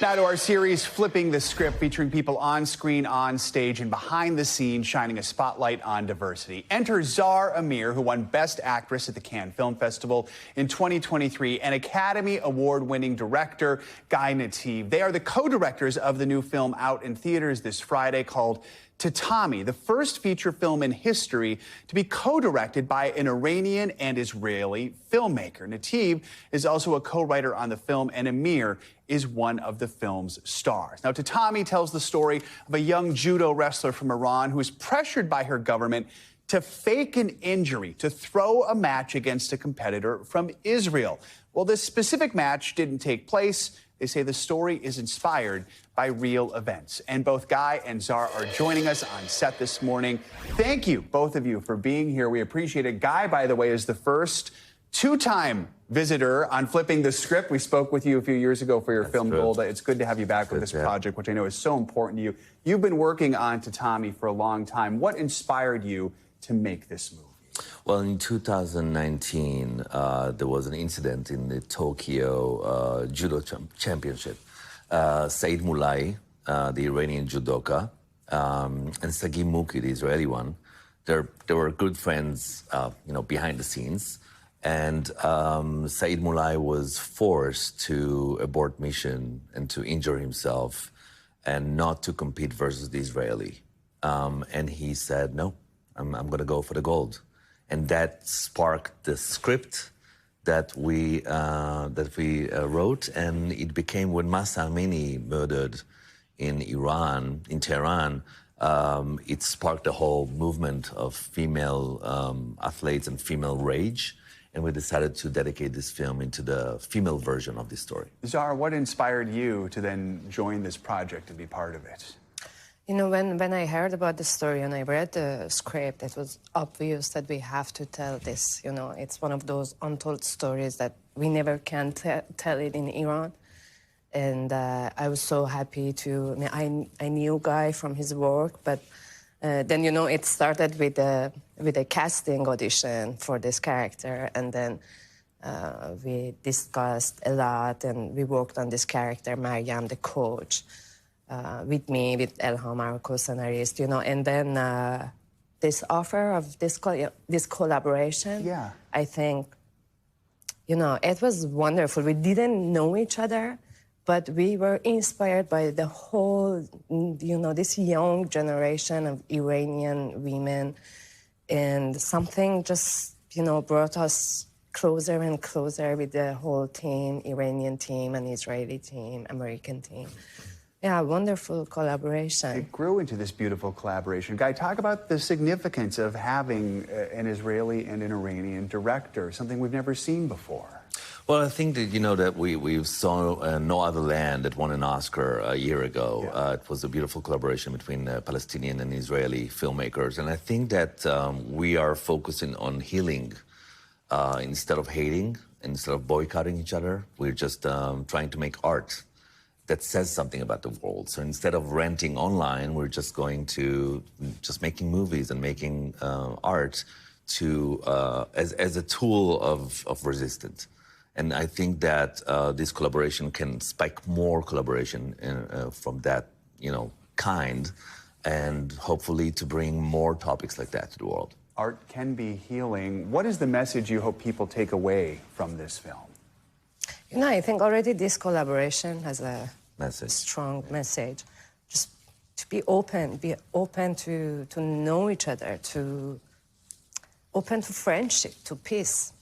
Now to our series, Flipping the Script, featuring people on screen, on stage, and behind the scenes, shining a spotlight on diversity. Enter Zahra Amir, who won Best Actress at the Cannes Film Festival in 2023, and Academy Award-winning director Guy Nativ. They are the co-directors of the new film out in theaters this Friday called Tatami, the first feature film in history to be co-directed by an Iranian and Israeli filmmaker. Nativ is also a co-writer on the film, and Amir is one of the film's stars. Now, Tatami tells the story of a young judo wrestler from Iran who is pressured by her government to fake an injury to throw a match against a competitor from Israel. Well, this specific match didn't take place. They say the story is inspired by real events. And both Guy and Zahra are joining us on set this morning. Thank you, both of you, for being here. We appreciate it. Guy, by the way, is the first two-time visitor on Flipping the Script. We spoke with you a few years ago for your film Golda. It's good to have you back with this project, which I know is so important to you. You've been working on Tatami for a long time. What inspired you to make this movie? Well, in 2019, there was an incident in the Tokyo Judo Championship. Said Mulai, the Iranian judoka, and Sagi Muki, the Israeli one, they were good friends, behind the scenes. And Said Mulai was forced to abort mission and to injure himself and not to compete versus the Israeli. And he said, no, I'm going to go for the gold. And that sparked the script that we wrote, and it became when Mahsa Amini murdered in Iran, in Tehran. It sparked a whole movement of female athletes and female rage, and we decided to dedicate this film into the female version of this story. Zahra, what inspired you to then join this project and be part of it? You know, when I heard about the story and I read the script, it was obvious that we have to tell this. You know, it's one of those untold stories that we never can tell it in Iran. And I was so happy to, I knew Guy from his work, but then, it started with a casting audition for this character. And then we discussed a lot and we worked on this character, Mariam, the coach. With me, with Elham, our co-scenarist, and then this offer of this collaboration, I think, it was wonderful. We didn't know each other, but we were inspired by the whole, this young generation of Iranian women, and something just, brought us closer and closer with the whole team, Iranian team, and Israeli team, American team. Yeah, wonderful collaboration. It grew into this beautiful collaboration. Guy, talk about the significance of having an Israeli and an Iranian director, something we've never seen before. Well, I think that, that we saw No Other Land that won an Oscar a year ago. It was a beautiful collaboration between Palestinian and Israeli filmmakers. And I think that we are focusing on healing instead of hating, instead of boycotting each other. We're just trying to make art that says something about the world. So instead of renting online, we're just going to making movies and making art as a tool of resistance. And I think that this collaboration can spike more collaboration from that kind, and hopefully to bring more topics like that to the world. Art can be healing. What is the message you hope people take away from this film? I think already this collaboration has a message. Strong message. Just to be open to know each other, to open to friendship, to peace,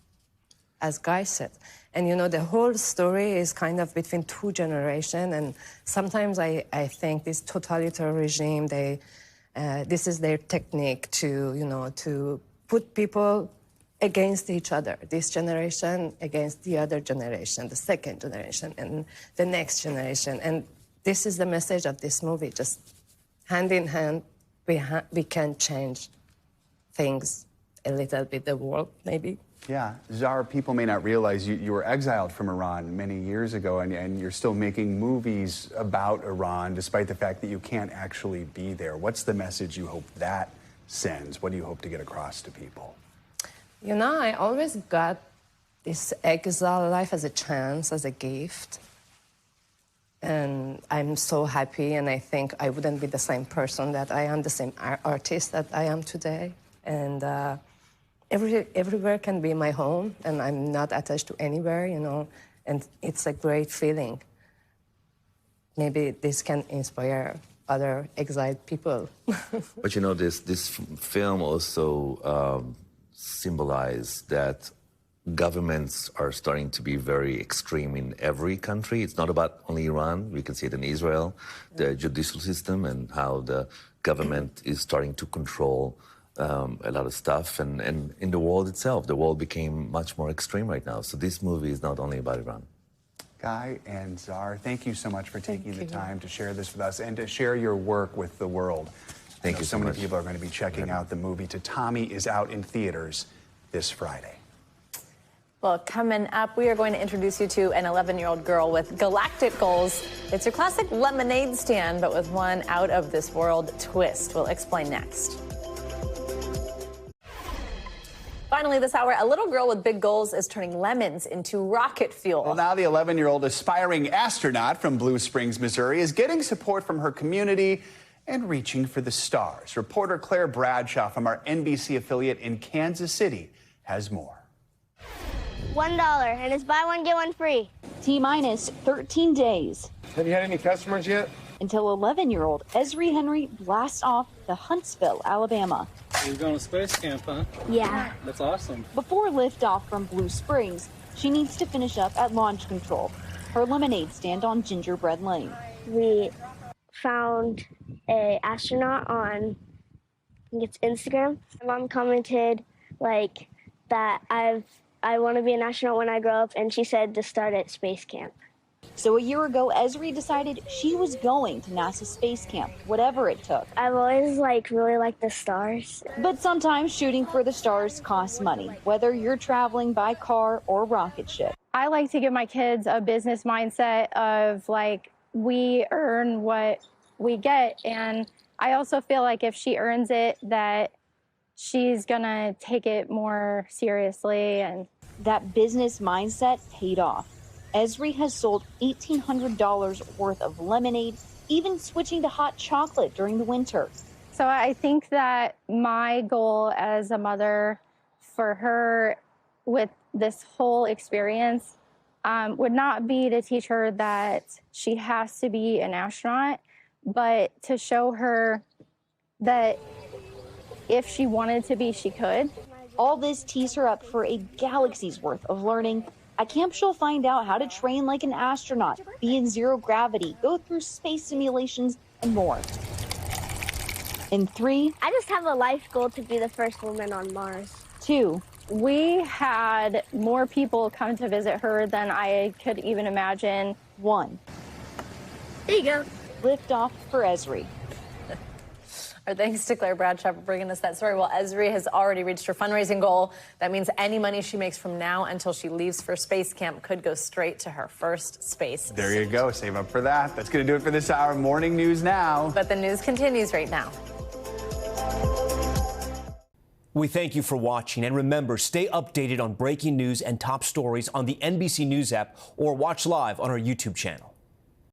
as Guy said. And you know, the whole story is kind of between two generations, and sometimes I think this totalitarian regime, this is their technique to, you know, to put people against each other, this generation against the other generation, the second generation, and the next generation. And this is the message of this movie, just hand in hand, we can change things a little bit, the world, maybe. Yeah, Zara, people may not realize you were exiled from Iran many years ago, and you're still making movies about Iran, despite the fact that you can't actually be there. What's the message you hope that sends? What do you hope to get across to people? You know, I always got this exile life as a chance, as a gift. And I'm so happy, and I think I wouldn't be the same person that I am, the same artist that I am today. And everywhere can be my home, and I'm not attached to anywhere, you know, and it's a great feeling. Maybe this can inspire other exiled people. But you know, this film also symbolizes that governments are starting to be very extreme in every country. It's not about only Iran. We can see it in Israel, the judicial system, and how the government is starting to control a lot of stuff. And in the world itself, the world became much more extreme right now. So this movie is not only about Iran. Guy and Zar, thank you so much for taking the time to share this with us and to share your work with the world. Thank you so many much. people are going to be checking out the movie. Tommy is out in theaters this Friday. Well, coming up, we are going to introduce you to an 11-year-old girl with galactic goals. It's your classic lemonade stand, but with one out-of-this-world twist. We'll explain next. Finally this hour, a little girl with big goals is turning lemons into rocket fuel. Well, now the 11-year-old aspiring astronaut from Blue Springs, Missouri, is getting support from her community and reaching for the stars. Reporter Claire Bradshaw from our NBC affiliate in Kansas City has more. $1, and it's buy one, get one free. T-minus 13 days. Have you had any customers yet? Until 11-year-old Esri Henry blasts off to Huntsville, Alabama. You're going to space camp, huh? Yeah. That's awesome. Before liftoff from Blue Springs, she needs to finish up at launch control, her lemonade stand on Gingerbread Lane. We found an astronaut on, I think it's Instagram. My mom commented like that I want to be an astronaut when I grow up, and she said to start at space camp. So a year ago, Esri decided she was going to NASA space camp, whatever it took. I've always really liked the stars. But sometimes shooting for the stars costs money, whether you're traveling by car or rocket ship. I like to give my kids a business mindset of we earn what we get. And I also feel like if she earns it, that she's gonna take it more seriously. And that business mindset paid off. Esri has sold $1,800 worth of lemonade, even switching to hot chocolate during the winter. So I think that my goal as a mother for her with this whole experience would not be to teach her that she has to be an astronaut, but to show her that if she wanted to be, she could. All this tees her up for a galaxy's worth of learning. At camp, she'll find out how to train like an astronaut, be in zero gravity, go through space simulations, and more. In 3, I just have a life goal to be the first woman on Mars. 2, we had more people come to visit her than I could even imagine. 1. There you go. Liftoff for Esri. Our thanks to Claire Bradshaw for bringing us that story. Well, Esri has already reached her fundraising goal. That means any money she makes from now until she leaves for space camp could go straight to her first space. There you go. Save up for that. That's going to do it for this hour. Morning News Now. But the news continues right now. We thank you for watching, and remember, stay updated on breaking news and top stories on the NBC News app or watch live on our YouTube channel.